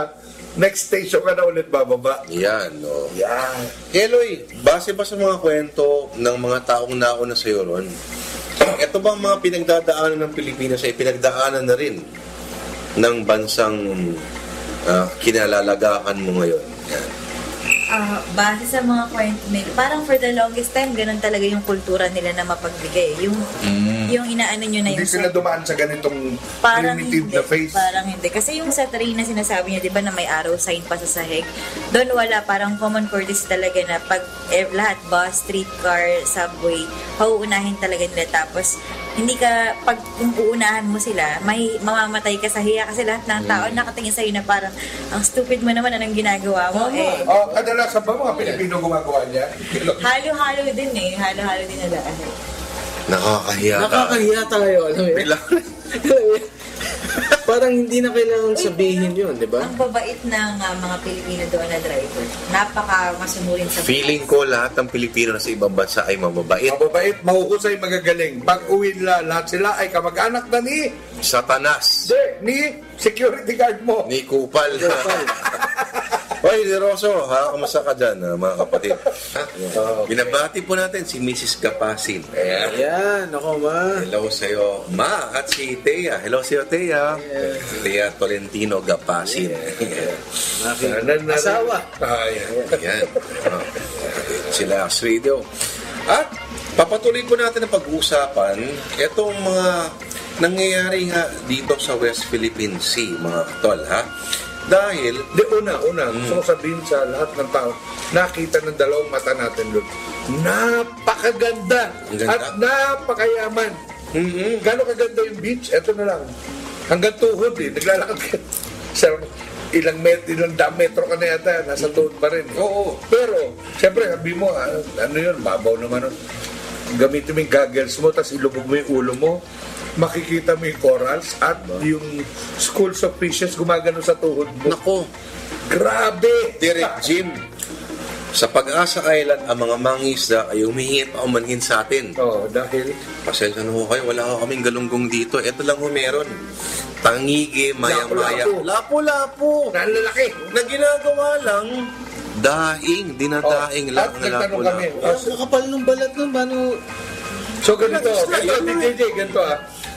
Speaker 3: next station ka na ulit bababa.
Speaker 2: Yan, oo.
Speaker 3: Yan.
Speaker 2: Eloy, base ba sa mga kwento ng mga taong nauna sa'yo ron, ito bang mga pinagdadaanan ng Pilipinas ay pinagdaanan na rin ng bansang kinalalagakan mo ngayon? Yan.
Speaker 5: Base sa mga kwento nila, parang for the longest time, ganun talaga yung kultura nila na mapagbigay. Yung inaano nyo na
Speaker 3: Hindi
Speaker 5: yung
Speaker 3: sila dumaan sa ganitong
Speaker 5: parang
Speaker 3: primitive
Speaker 5: hindi,
Speaker 3: na face.
Speaker 5: parang hindi. Kasi yung sa train na sinasabi niya, di ba, na may arrow sign pa sa sahig, doon wala, parang common courtesy talaga na pag lahat, bus, streetcar, subway, pauunahin talaga nila. Tapos, hindi ka, pag kung uunahan mo sila, may mamamatay ka sa hiya kasi lahat ng tao nakatingin sa'yo na parang, ang stupid mo naman, anong ginagawa mo?
Speaker 3: Kadalasan ba mga Pilipino gumagawa niya?
Speaker 5: Halo-halo din eh. Halo-halo din na dahil.
Speaker 2: Nakakahiya ka.
Speaker 4: Nakakahiya tayo, alam mo yun?
Speaker 2: Bilang-
Speaker 4: Parang hindi na kailangan sabihin yun, di ba?
Speaker 5: Ang babait ng mga Pilipino doon na driver. Napaka-masunurin sa
Speaker 2: Feeling ko lahat ng Pilipino na sa ibang bansa ay mababait.
Speaker 3: Mababait, mahuhusay, magagaling. Pag uwi nila, lahat sila ay kamag-anak na ni
Speaker 2: Satanas.
Speaker 3: ni security guard mo.
Speaker 2: Ni Kupal. Hoy, Rosso, kamusta ka dyan, mga kapatid? Binabati po natin si Mrs. Gapasin.
Speaker 4: Ayan, ako ma.
Speaker 2: Hello sa'yo, Ma, at si Thea. Hello sa'yo, Thea. Thea Tolentino Gapasin.
Speaker 4: Asawa.
Speaker 2: Yan. Sila Radio. At papatuloy po natin ang pag-uusapan itong mga nangyayari nga dito sa West Philippine Sea, mga katol, ha? Dahil,
Speaker 3: Una, gusto ko sabihin sa lahat ng tao, nakita ng dalawang mata natin doon. Napakaganda
Speaker 2: Ang ganda.
Speaker 3: at napakayaman. Gano'ng kaganda yung beach? Ito na lang. Hanggang tuhod eh. Naglalakad ka. Sa ilang metro ka na yata. Nasa tuhod pa rin.
Speaker 2: oo,
Speaker 3: Pero, siyempre, sabi mo, ano yun, babaw naman. Gamitin mo yung goggles mo, tapos ilubog mo yung ulo mo. Makikita mo yung corals at yung schools of fishes gumagano sa tuhod mo.
Speaker 2: nako,
Speaker 3: Grabe!
Speaker 2: Direct Jim. Sa Pag-asa Island, ang mga mangisda ay humihingi pa umanhin sa atin.
Speaker 3: Oh, dahil
Speaker 2: Pasensya na ho kayo, wala ho kaming galunggong dito. Ito lang ho meron. Tangige, maya-maya. Lapo-lapo.
Speaker 3: nalalaki.
Speaker 2: Na ginagawa lang, daing, dinadaing lang
Speaker 3: At
Speaker 2: na
Speaker 3: nagtanong kami.
Speaker 2: lapo-lapo.
Speaker 4: Ang kakapal ng balat nun, paano?
Speaker 3: So ganito, ganito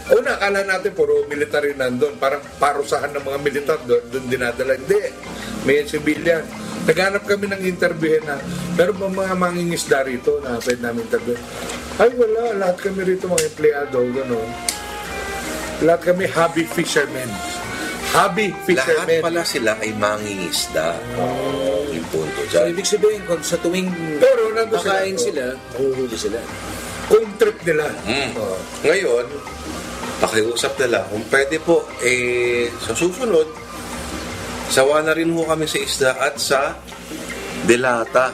Speaker 3: Una, akala natin puro military nandun. Parang parusahan ng mga militar doon dinadala. Hindi. May civilian. Naghanap kami ng interviewin na, pero mga mangingisda rito na pwede namin interviewin. Ay wala, lahat kami rito mga empleyado, gano'n. Lahat kami hobby fishermen. Hobby
Speaker 2: Lahat
Speaker 3: fishermen.
Speaker 2: pala sila ay mangingisda. Yung punto
Speaker 4: So,
Speaker 2: dyan.
Speaker 4: ibig sabihin, kung sa tuwing
Speaker 3: Pero nandun
Speaker 4: kakain
Speaker 3: sila.
Speaker 4: sila, mahuhuli sila.
Speaker 3: Kung trip nila. Oh.
Speaker 2: Ngayon, pakiusap nila, kung pwede po, sa susunod, sawa na rin ho kami sa isda at sa delata.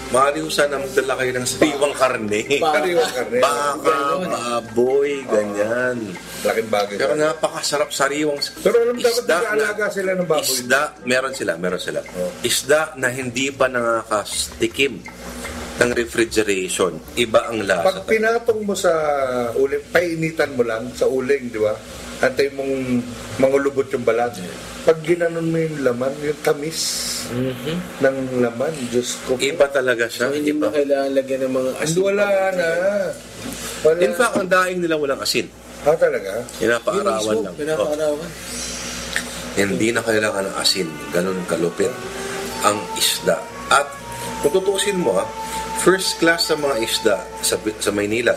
Speaker 2: Maaari ho sana magdala kayo ng sariwang karne.
Speaker 3: Sariwang karne.
Speaker 2: Baka, baboy, ganyan.
Speaker 3: Laking bagay.
Speaker 2: Pero napakasarap sariwang
Speaker 3: Pero alam dapat
Speaker 2: isda
Speaker 3: nag-aalaga sila ng baboy.
Speaker 2: Isda, meron sila. Isda na hindi pa nakakastikim ng refrigeration. Iba ang lasa.
Speaker 3: Pag pinatong mo sa uling, painitan mo lang sa uling, di ba? Antay mong mangulubot yung balat. Pag ginanon mo yung laman, yung tamis ng laman, Diyos ko.
Speaker 2: Iba talaga siya.
Speaker 4: So, hindi
Speaker 2: Iba.
Speaker 4: mo kailangan lagyan ng mga asin.
Speaker 3: Wala na. Wala.
Speaker 2: In fact, ang daing nila walang asin.
Speaker 3: Talaga?
Speaker 2: Pinapaarawan lang.
Speaker 4: Pinapaarawan.
Speaker 2: Hindi na kailangan ng asin. Ganun kalupit ang isda. At kung tutusin mo, first class sa mga isda sa Maynila.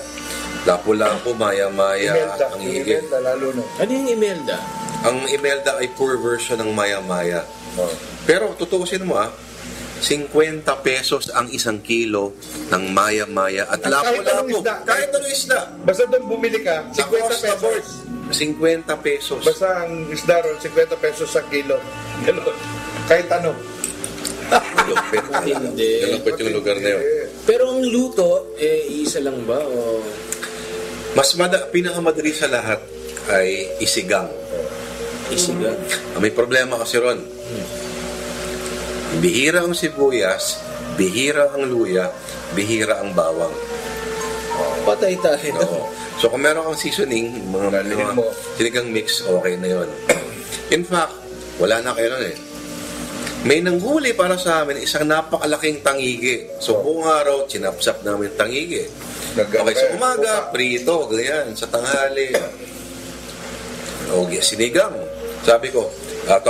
Speaker 2: Lapu-lapu, maya-maya,
Speaker 3: Imelda.
Speaker 2: ang higit.
Speaker 3: Imelda, lalo na.
Speaker 4: Ano yung imelda?
Speaker 2: Ang imelda ay poor version ng maya-maya.
Speaker 3: Oh.
Speaker 2: Pero tutusin mo 50 pesos ang 1 kilo ng maya-maya at
Speaker 3: At kahit anong
Speaker 2: lapu-lapu.
Speaker 3: isda.
Speaker 2: Kahit anong isda.
Speaker 3: Basta doon bumili ka, 50
Speaker 2: Across the board.
Speaker 3: pesos.
Speaker 2: 50 pesos.
Speaker 3: Basta ang isda ron, 50 pesos sa kilo. Ganun. Kahit ano.
Speaker 2: Galupit.
Speaker 4: Hindi.
Speaker 2: Galupit yung lugar na yun.
Speaker 4: Pero ang luto, isa lang ba? O...
Speaker 2: Pinakamadali sa lahat ay isigang.
Speaker 4: Isigang.
Speaker 2: May problema kasi ron. Bihira ang sibuyas, bihira ang luya, bihira ang bawang.
Speaker 4: Patay tayo.
Speaker 2: Oo. So kung meron kang seasoning, mga
Speaker 3: Lalagyan mo.
Speaker 2: sinigang mix, okay na yon. In fact, wala na kayo nun eh. May nanghuli para sa amin isang napakalaking tangige. So buong araw, sinapsap namin tangige. Okay, sa umaga, prito, ganyan. Sa tanghali, okay, sinigang. Sabi ko,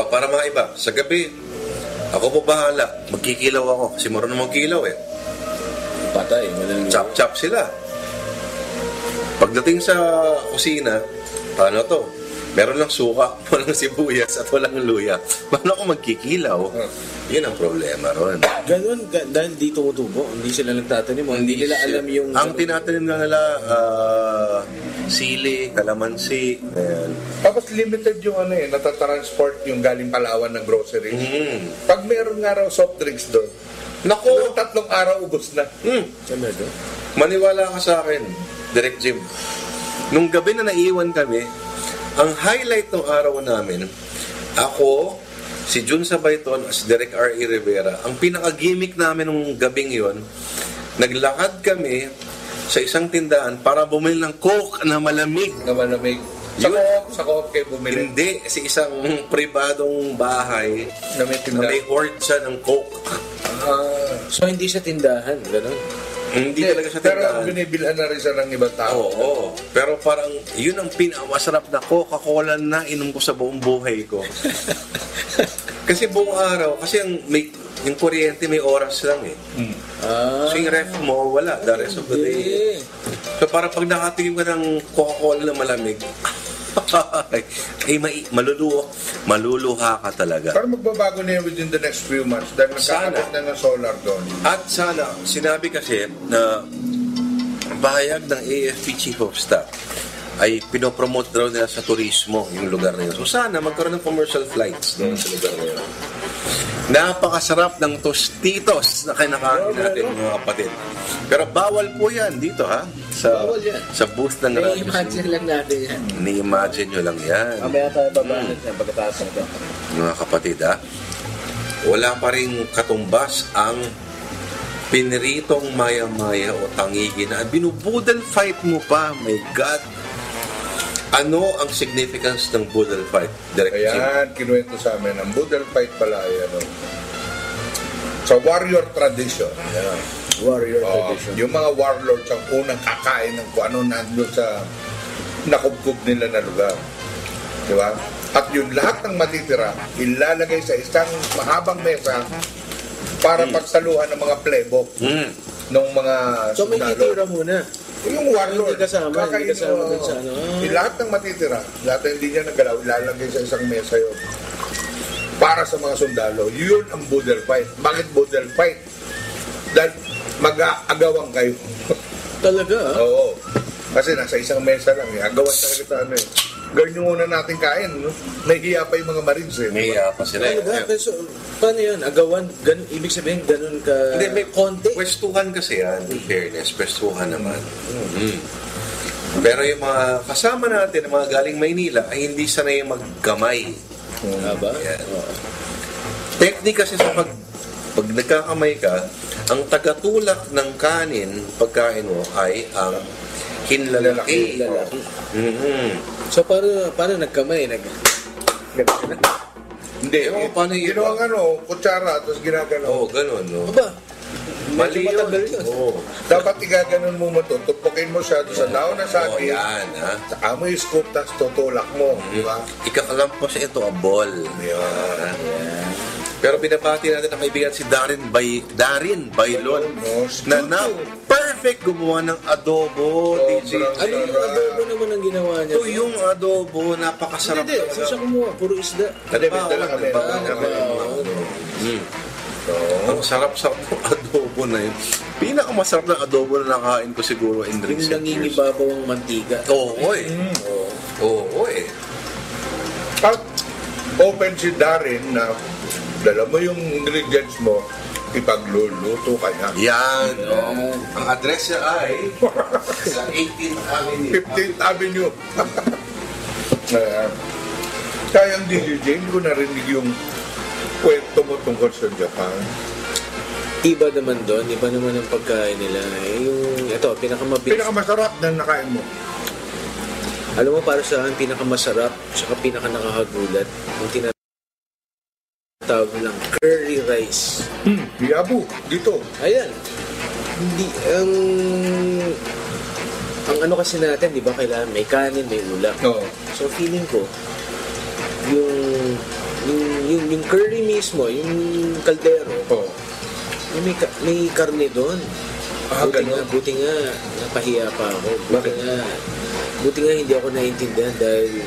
Speaker 2: para mga iba, sa gabi, ako po bahala. Magkikilaw ako kasi marunong magkilaw eh.
Speaker 4: Patay, walang
Speaker 2: Chop-chop sila. Pagdating sa kusina, paano to? Meron lang suka, walang sibuyas at walang luya. Paano ako magkikilaw? Yun ang problema ron.
Speaker 4: Ganun, dahil di tumutubo, hindi sila nagtatanim, hindi nila alam yung...
Speaker 2: Ang tinatanim na nila, sili, kalamansi, ayan.
Speaker 3: Tapos limited yung natatransport yung galing Palawan ng grocery. Pag meron nga raw soft drinks doon,
Speaker 2: Naku!
Speaker 3: 3 araw ubos na.
Speaker 4: Saan doon?
Speaker 2: Maniwala ka sa akin, Direct Jim. Nung gabi na naiwan kami, ang highlight ng araw namin, ako, si Jun Sabayton as Direk R.E. Rivera, ang pinaka-gimmick namin nung gabing yon, naglakad kami sa isang tindahan para bumili ng Coke na malamig.
Speaker 3: Na malamig. Sa co-op kayo bumili.
Speaker 2: Hindi, sa isang pribadong bahay
Speaker 3: Na may
Speaker 2: na
Speaker 3: tindahan.
Speaker 2: may hoard siya ng Coke.
Speaker 4: So, hindi sa tindahan, ganun.
Speaker 2: Hindi talaga sa
Speaker 3: Pero
Speaker 2: tindahan.
Speaker 3: binibilhan na rin siya ng ibang tao.
Speaker 2: Oo. Pero parang yun ang pinakamasarap na Coca-Cola na inom ko sa buong buhay ko. Kasi buong araw, kasi yung kuryente may oras lang eh. So yung ref mo, wala. The rest of the day. So parang pag nakatingin ka ng Coca-Cola na malamig, ay maluluha ka talaga.
Speaker 3: Pero magbabago na yun within the next few months dahil nagkakaroon na ng solar doon.
Speaker 2: At sana, sinabi kasi na bahayag ng AFP Chief of Staff ay pinopromote daw nila sa turismo yung lugar na yun. So sana magkaroon ng commercial flights doon sa lugar na yun. Napakasarap ng tostitos na kinakain natin mga kapatid. Pero bawal po yan dito ha.
Speaker 4: Bawal yan.
Speaker 2: Sa booth ng radio.
Speaker 4: I-imagine lang natin yan.
Speaker 2: Ni-imagine nyo lang yan.
Speaker 4: Mamaya tayo babalan yan pagkatapos nito.
Speaker 2: Mga kapatid ha. Wala pa rin katumbas ang piniritong maya-maya o tangigi na binubudal fight mo pa. My God. Ano ang significance ng Boodle Fight? Direct Jim?
Speaker 3: Ayan, kinuwento sa amin. Ang Boodle Fight pala ay sa warrior tradition. Ayan.
Speaker 4: Warrior tradition.
Speaker 3: Yung mga warlords ang unang kakain ng kung ano nandun sa nakubkub nila na lugar. Di ba? At yung lahat ng matitira, ilalagay sa isang mahabang mesa para pagsaluhan ng mga plebo ng mga
Speaker 4: So, may
Speaker 3: sundalo.
Speaker 4: titira muna.
Speaker 3: Yung warlord.
Speaker 4: Hindi kasama dun sa ano.
Speaker 3: Lahat ng matitira, lahat ng hindi niya nagalaw, ilalagay sa isang mesa yun. Para sa mga sundalo. Yun ang Boodle Fight. Bakit Boodle Fight? Dahil mag-aagawan kayo.
Speaker 4: Talaga
Speaker 3: Oo. Kasi nasa isang mesa lang. Agawan talaga sa ano eh. Gawin nyo muna natin kain. No? Nahihiya pa yung mga Marines eh.
Speaker 2: May pa sila.
Speaker 4: Talaga? So, paano yun? Agawan? Ibig sabihin, ganun ka
Speaker 2: Hindi, may
Speaker 4: konti?
Speaker 2: pwestuhan kasi yan. In fairness, pwestuhan naman. Pero yung mga kasama natin, mga galing Maynila, ay hindi sanay magkamay.
Speaker 4: Ba?
Speaker 2: Yan. Technique kasi sa pag nagkakamay ka, ang tagatulak ng kanin, pagkain mo, ay ang hinlalaki.
Speaker 4: Lalaki.
Speaker 2: So,
Speaker 4: So, paano nagkamay?
Speaker 3: Hindi.
Speaker 2: Ewan ko paano yun.
Speaker 3: Ginawang kutsara, tapos ginagano.
Speaker 2: ganun, no?
Speaker 4: Aba,
Speaker 2: Mali
Speaker 4: medyo matagal yun.
Speaker 2: Oo.
Speaker 3: Dapat igaganon mo mo ito. Tupukin mo siya doon sa daon na
Speaker 2: Oh,
Speaker 3: saging.
Speaker 2: yan, ha?
Speaker 3: Saka mo yung scoop, tapos tutulak mo. Di ba?
Speaker 2: Ikakalampos ito a ball.
Speaker 3: Yan.
Speaker 2: Pero binabati natin ang kaibigan si Darin Bailon na perfect gumawa ng adobo. DJ.
Speaker 4: Ano yung adobo naman ang ginawa niya?
Speaker 2: Ito yung adobo, napakasarap
Speaker 4: Hindi, hindi. Siya kumuha. Puro isda.
Speaker 3: Hindi, may dala kami.
Speaker 2: Ang sarap-sarap ng adobo na yun. Pinakamasarap na adobo na nakain ko siguro in
Speaker 4: Yung
Speaker 2: recent years.
Speaker 4: nangingibabaw ang mantika.
Speaker 2: Oo, eh. Oo, eh.
Speaker 3: At open si Darin na dala mo yung ingredients mo, ipagluluto ka niya.
Speaker 2: Yan. Oh. Ang address niya ay sa 18th Avenue.
Speaker 3: 15th Avenue. Kaya ang DJ, hindi ko narinig yung kwento mo tungkol sa Japan.
Speaker 4: Iba naman doon. Iba naman ang pagkain nila. Ito, pinakamabilis.
Speaker 3: Pinakamasarap na nakain mo.
Speaker 4: Alam mo, para sa akin, pinakamasarap, saka pinakanakahagulat, yung tinatawag nilang curry rice.
Speaker 3: Biyabu, dito.
Speaker 4: Ayan. Hindi, ang ano kasi natin, di ba, kailangan may kanin, may ulam.
Speaker 3: Oo.
Speaker 4: So feeling ko, yung curry mismo, yung kaldero,
Speaker 3: Oo.
Speaker 4: may karne doon.
Speaker 3: Ganun.
Speaker 4: Buti nga, napahiya pa ako. Buti nga hindi ako naiintindihan dahil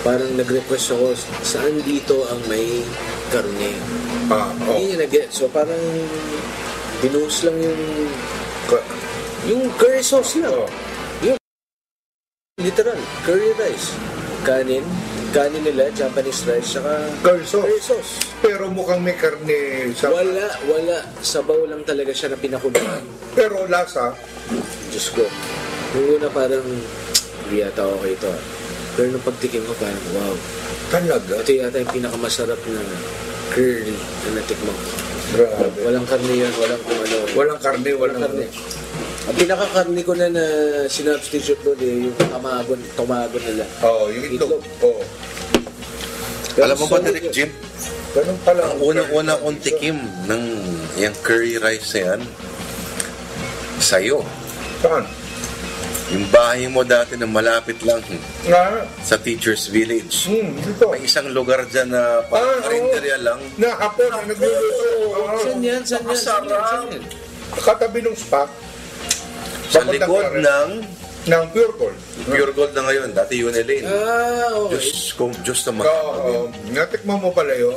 Speaker 4: parang nag-request ako, saan dito ang may karne?
Speaker 3: Oo.
Speaker 4: Hindi niya nag-get. So parang binuhos lang yung curry sauce lang.
Speaker 3: Oo.
Speaker 4: Yung literal, curry rice. Kanin nila, Japanese rice, saka
Speaker 3: Curry sauce.
Speaker 4: curry sauce.
Speaker 3: Pero mukhang may karne sa...
Speaker 4: Wala. Sabaw lang talaga siya na pinakuluan.
Speaker 3: Pero lasa,
Speaker 4: Diyos ko. Nung una parang, hindi yata okay ito. Pero nung pagtikim ko parang, wow.
Speaker 3: talaga.
Speaker 4: Ito yata yung pinakamasarap na curry na natikman ko.
Speaker 3: Grabe.
Speaker 4: Walang karne yan, walang kung ano.
Speaker 3: Walang karne, walang
Speaker 4: karne. Ang pinakakarne ko na sinubstitute doon yung tumagon nila.
Speaker 3: Oo, yung itlog. Oo.
Speaker 2: Alam mo ba, Direk Jim?
Speaker 3: Ganun pala.
Speaker 2: Ang unang-una kong tikim ng yung curry rice na yan, sa'yo.
Speaker 3: Saan?
Speaker 2: Yung bahay mo dati na malapit lang
Speaker 3: Nga.
Speaker 2: sa Teacher's Village.
Speaker 3: Dito.
Speaker 2: May isang lugar dyan na parang karinderya lang.
Speaker 3: Na hapon, na nagluluto.
Speaker 4: Saan yan? Saan yan?
Speaker 3: Katabi ng spa.
Speaker 2: Sa
Speaker 3: Papuntang
Speaker 2: likod
Speaker 3: Claret. ng Pure Gold.
Speaker 2: Pure Gold na ngayon, dati yun Elaine.
Speaker 4: Okay.
Speaker 2: Diyos na
Speaker 3: Oo, natikman mo pala yun.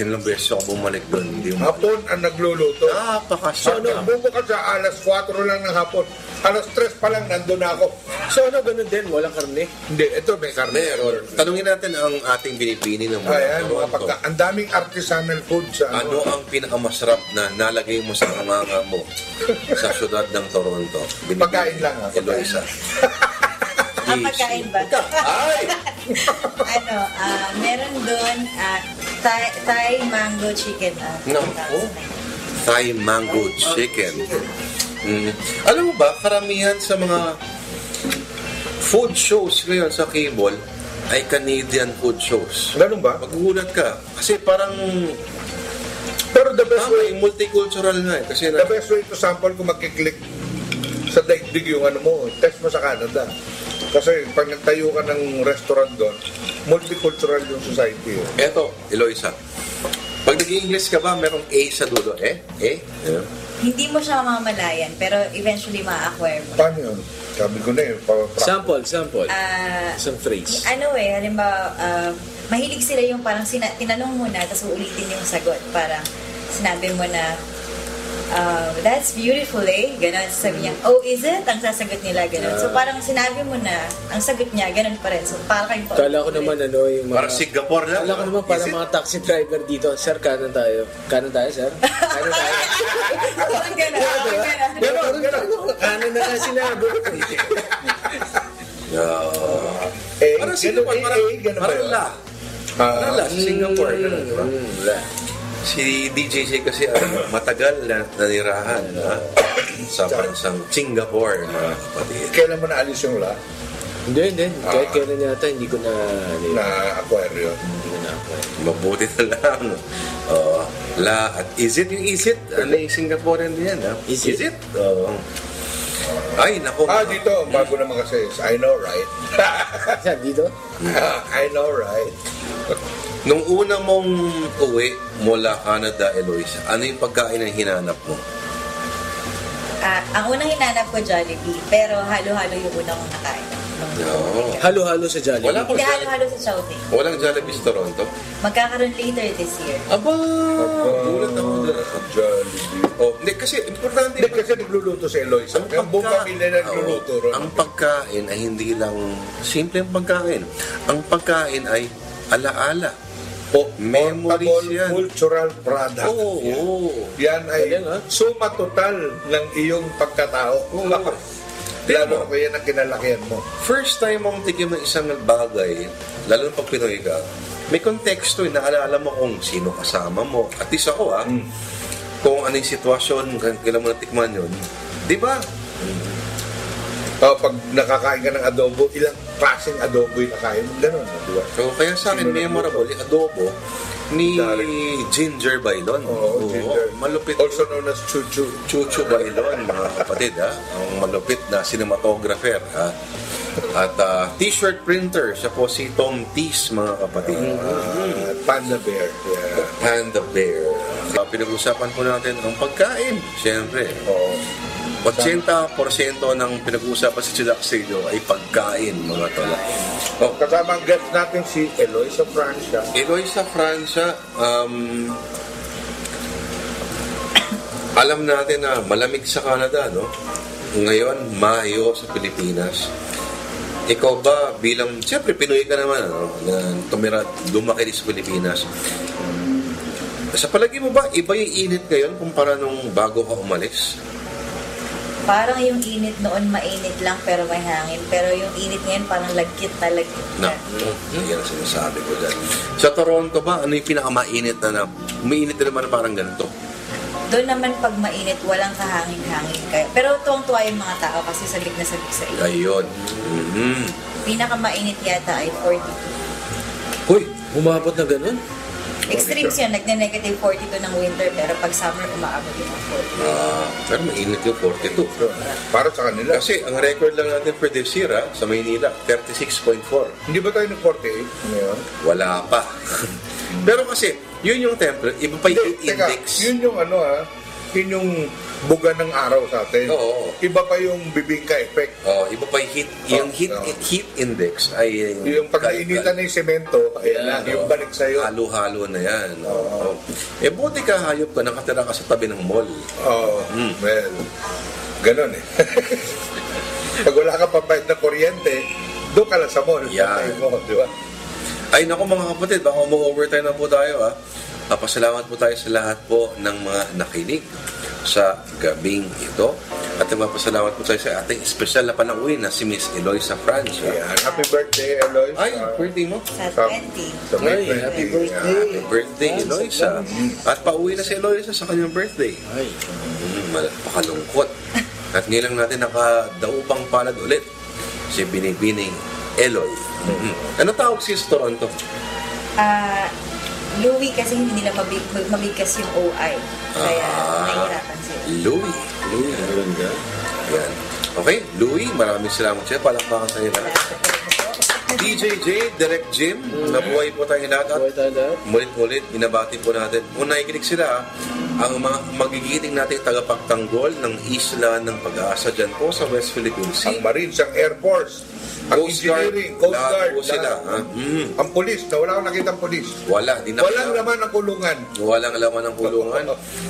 Speaker 2: Ilang beses ako bumalik doon. Hindi mo
Speaker 3: Hapon ang nagluluto. So,
Speaker 2: napakasarap.
Speaker 3: nagbubukas sa alas 4 lang ng hapon. Alas 3 pa lang nandun na ako.
Speaker 4: So ano, ganun din? Walang karne?
Speaker 3: Hindi, ito may karne.
Speaker 2: Meron. Tanungin natin ang ating binipini ng mga
Speaker 3: Ayan, mga
Speaker 2: Toronto.
Speaker 3: ang daming artisanal food sa
Speaker 2: Ano ang pinakamasarap na nalagay mo sa kamanga mo sa syudad ng Toronto? Binibini.
Speaker 3: Pagkain lang, ha?
Speaker 2: Eloisa.
Speaker 5: Ang pagkain ba?
Speaker 2: Ay!
Speaker 5: Meron doon Thai mango chicken.
Speaker 2: Naku. Thai mango chicken. Alam mo ba, karamihan sa mga food shows ngayon sa cable ay Canadian food shows.
Speaker 3: Ganun ba?
Speaker 2: Magugulat ka. Kasi parang
Speaker 3: Pero the best way,
Speaker 2: multicultural nga eh. Kasi
Speaker 3: the best way to sample kung magkiklik sa daigdig yung ano mo, test mo sa Canada. Kasi pag nagtayo ka ng restaurant doon, multicultural yung society.
Speaker 2: eto, Eloisa. Pag nag-English ka ba, merong A sa dulo?
Speaker 5: Hindi mo siya mamamalayan, pero eventually ma-acquire mo.
Speaker 3: Paano yun? Sabi ko na yun.
Speaker 4: Sample.
Speaker 5: Ah,
Speaker 4: Isang phrase.
Speaker 5: Halimbawa, mahilig sila yung parang tinanong mo na, tapos uulitin yung sagot. Parang sinabi mo na, that's beautiful ganon. Sabi niya, oh, is it? Ang sasagot nila, ganon. So parang sinabi mo na, ang sagot niya, ganon pa rin. So parang kayong
Speaker 4: Kala ko naman yung mga...
Speaker 2: Parang Singapore na.
Speaker 4: Kala ko naman parang mga taxi driver dito. Sir, kanan tayo. Kanan tayo, sir? Kanan tayo.
Speaker 5: Parang ganon.
Speaker 4: Kanan na nga sinabi.
Speaker 2: Parang Singapore, parang la. Parang la, Singapore.
Speaker 4: Wala.
Speaker 2: Si DJJ kasi matagal na nanirahan sa bansang Singapore, mga kapatid.
Speaker 3: Kailan mo naalis yung la?
Speaker 4: Hindi. Kahit kailan yata, hindi ko na...
Speaker 3: Na-acquire yun.
Speaker 4: Hindi ko na-acquire.
Speaker 2: Mabuti na lang. La at is it? Yung is it? Ano yung Singaporean din yan?
Speaker 4: Is it?
Speaker 2: Ay, naku.
Speaker 3: Dito, bago naman kasi. I know, right?
Speaker 4: Saan, dito?
Speaker 3: I know, right?
Speaker 2: Nung una mong uwi mula Canada, Eloisa, ano yung pagkain na hinanap mo?
Speaker 5: Ang unang hinanap ko, Jollibee, pero halo-halo yung unang kong nakain.
Speaker 2: No.
Speaker 4: Halo-halo sa Jollibee.
Speaker 2: Wala
Speaker 5: Hindi halo-halo sa Chowking.
Speaker 2: Walang Jollibee sa Toronto?
Speaker 5: Magkakaroon later this year.
Speaker 2: Aba! Gulat ako doon.
Speaker 3: Jollibee.
Speaker 2: Hindi, kasi importante.
Speaker 3: Hindi kasi nagluluto si Eloisa. Ang buong pamilya nagluluto ron.
Speaker 2: Ang pagkain ay hindi lang simple ang pagkain. Ang pagkain ay alaala. Memories
Speaker 3: Portable
Speaker 2: yan.
Speaker 3: cultural product.
Speaker 2: Oo.
Speaker 3: Yan ay
Speaker 4: Galing, ha?
Speaker 3: suma total ng iyong pagkatao. Lalo na yan ang kinalakihan mo.
Speaker 2: First time mong tikim ng isang bagay, lalo na pag Pinoy ka, may konteksto, naalala mo kung sino kasama mo. At least ako kung ano yung sitwasyon, kailan mo natikman yun. Di ba?
Speaker 3: Pag nakakain ka ng adobo, ilang klaseng adobo yung nakain mo. Ganun, di ba?
Speaker 2: So, kaya sa akin, memorable, yung adobo, Ni Ginger Bailon.
Speaker 3: Oo, Ginger.
Speaker 2: Malupit.
Speaker 3: Also known as Chuchu.
Speaker 2: Chuchu Bailon, mga kapatid, ha? Ang malupit na cinematographer, ha? At t-shirt printer, siya po si Tom Tees, mga kapatid.
Speaker 3: Panda Bear. Yeah.
Speaker 2: Panda Bear. Pinag-usapan po natin ang pagkain, siyempre.
Speaker 3: Oo.
Speaker 2: 80% ng pinag-uusapan sa Chillax Radio ay pagkain, mga tala. Oh,
Speaker 3: Kasama ang guest natin si Eloisa Francia.
Speaker 2: Eloisa Francia, alam natin na malamig sa Canada, no? Ngayon, Mayo sa Pilipinas. Ikaw ba bilang, siyempre Pinoy ka naman, no? Na lumaki sa Pilipinas. Sa palagi mo ba, iba yung init ngayon kumpara nung bago ka umalis?
Speaker 5: Parang yung init noon mainit lang pero may hangin. Pero yung init ngayon parang lagkit na lagkit
Speaker 2: Na,
Speaker 5: na.
Speaker 2: yan ang sinasabi ko dyan. Sa Toronto ba, ano yung pinakamainit na umiinit na naman na parang ganito?
Speaker 5: Doon naman pag mainit, walang kahangin-hangin kayo. Pero tuwang-tuwa yung mga tao kasi sabik na sabik sa iyo.
Speaker 2: Ayun.
Speaker 5: Pinakamainit yata ay 42.
Speaker 4: Hoy, umabot na ganun?
Speaker 5: Extremes yan, nagne-negative 42 ng winter pero pag summer umaabot yung 40.
Speaker 2: Pero mainit yung 42.
Speaker 3: Para sa kanila.
Speaker 2: Kasi ang record lang natin for this year, sa Maynila, 36.4.
Speaker 3: Hindi ba tayo ng 48 ngayon?
Speaker 2: Wala pa. Pero kasi, yun yung temperature, iba pa yung heat
Speaker 3: Teka,
Speaker 2: index.
Speaker 3: yun yung yun yung buga ng araw sa atin.
Speaker 2: Oo.
Speaker 3: Iba pa yung bibingka effect.
Speaker 2: Iba pa yung heat index ay
Speaker 3: Yung pag-iinitan ng semento, ayan na, yung balik sa'yo.
Speaker 2: halo-halo na yan. Buti ka hayop ka, nakatira ka sa tabi ng mall.
Speaker 3: Well, ganun eh. Pag wala ka pabayad na kuryente, doon ka lang sa mall.
Speaker 2: Yan.
Speaker 3: Patay mo, di ba?
Speaker 2: Ay naku mga kapatid, baka mag-overtime na po tayo, ha. Pasalamat po tayo sa lahat po ng mga nakinig sa gabing ito. At nagpapasalamat po tayo sa ating espesyal na panauwi na si Miss Eloisa Francia.
Speaker 3: Ayan. Happy birthday, Eloy.
Speaker 2: Ay, birthday mo?
Speaker 5: Sa
Speaker 3: Sa
Speaker 5: 20.
Speaker 3: May
Speaker 4: Ay, happy birthday.
Speaker 2: Happy birthday, Eloisa. At pauwi na si Eloisa sa kanyang birthday.
Speaker 4: Ay.
Speaker 2: Pakalungkot. At ngayon lang natin nakadaupang palad ulit si Binibining Eloy. Ano tawag siya sa Toronto?
Speaker 5: Louie kasi hindi nila mabigkas yung OI. Kaya nahihirapan sila.
Speaker 2: Louie. Yan. Okay, Louie, maraming salamat sa'yo. Palakpakan tayo lahat. DJ J, Direct Jim, nabuhay po tayo lahat.
Speaker 4: Buhay tayo lahat.
Speaker 2: Mulit-mulit, binabati po natin. Kung nakikinig sila, ang mga magigiting natin tagapagtanggol ng isla ng pag-aasa dyan po sa West Philippine Sea.
Speaker 3: Ang Marines, ang Air Force, ang
Speaker 2: Coast Guard,
Speaker 3: Engineering, Coast
Speaker 2: lahat
Speaker 3: Guard,
Speaker 2: po sila.
Speaker 3: lahat. Ang pulis, na wala akong nakita ang pulis.
Speaker 2: Wala, di na
Speaker 3: Walang laman ang kulungan.
Speaker 2: Walang laman ng kulungan.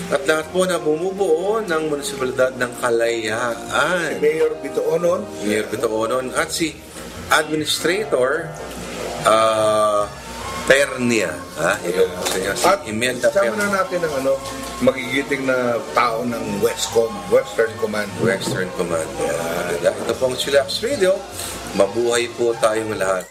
Speaker 2: At lahat po na bumubuo ng munisipalidad ng Kalayaan.
Speaker 3: Mayor Bitoonon,
Speaker 2: Mayor Bitoonon at si Administrator Pernia. Ikaw po sa inyo. Si
Speaker 3: at
Speaker 2: Imelda
Speaker 3: sama
Speaker 2: Pernia.
Speaker 3: na natin ang magigiting na tao ng Western Command.
Speaker 2: Western Command. Ito po ang Chillax Radio. Mabuhay po tayong lahat.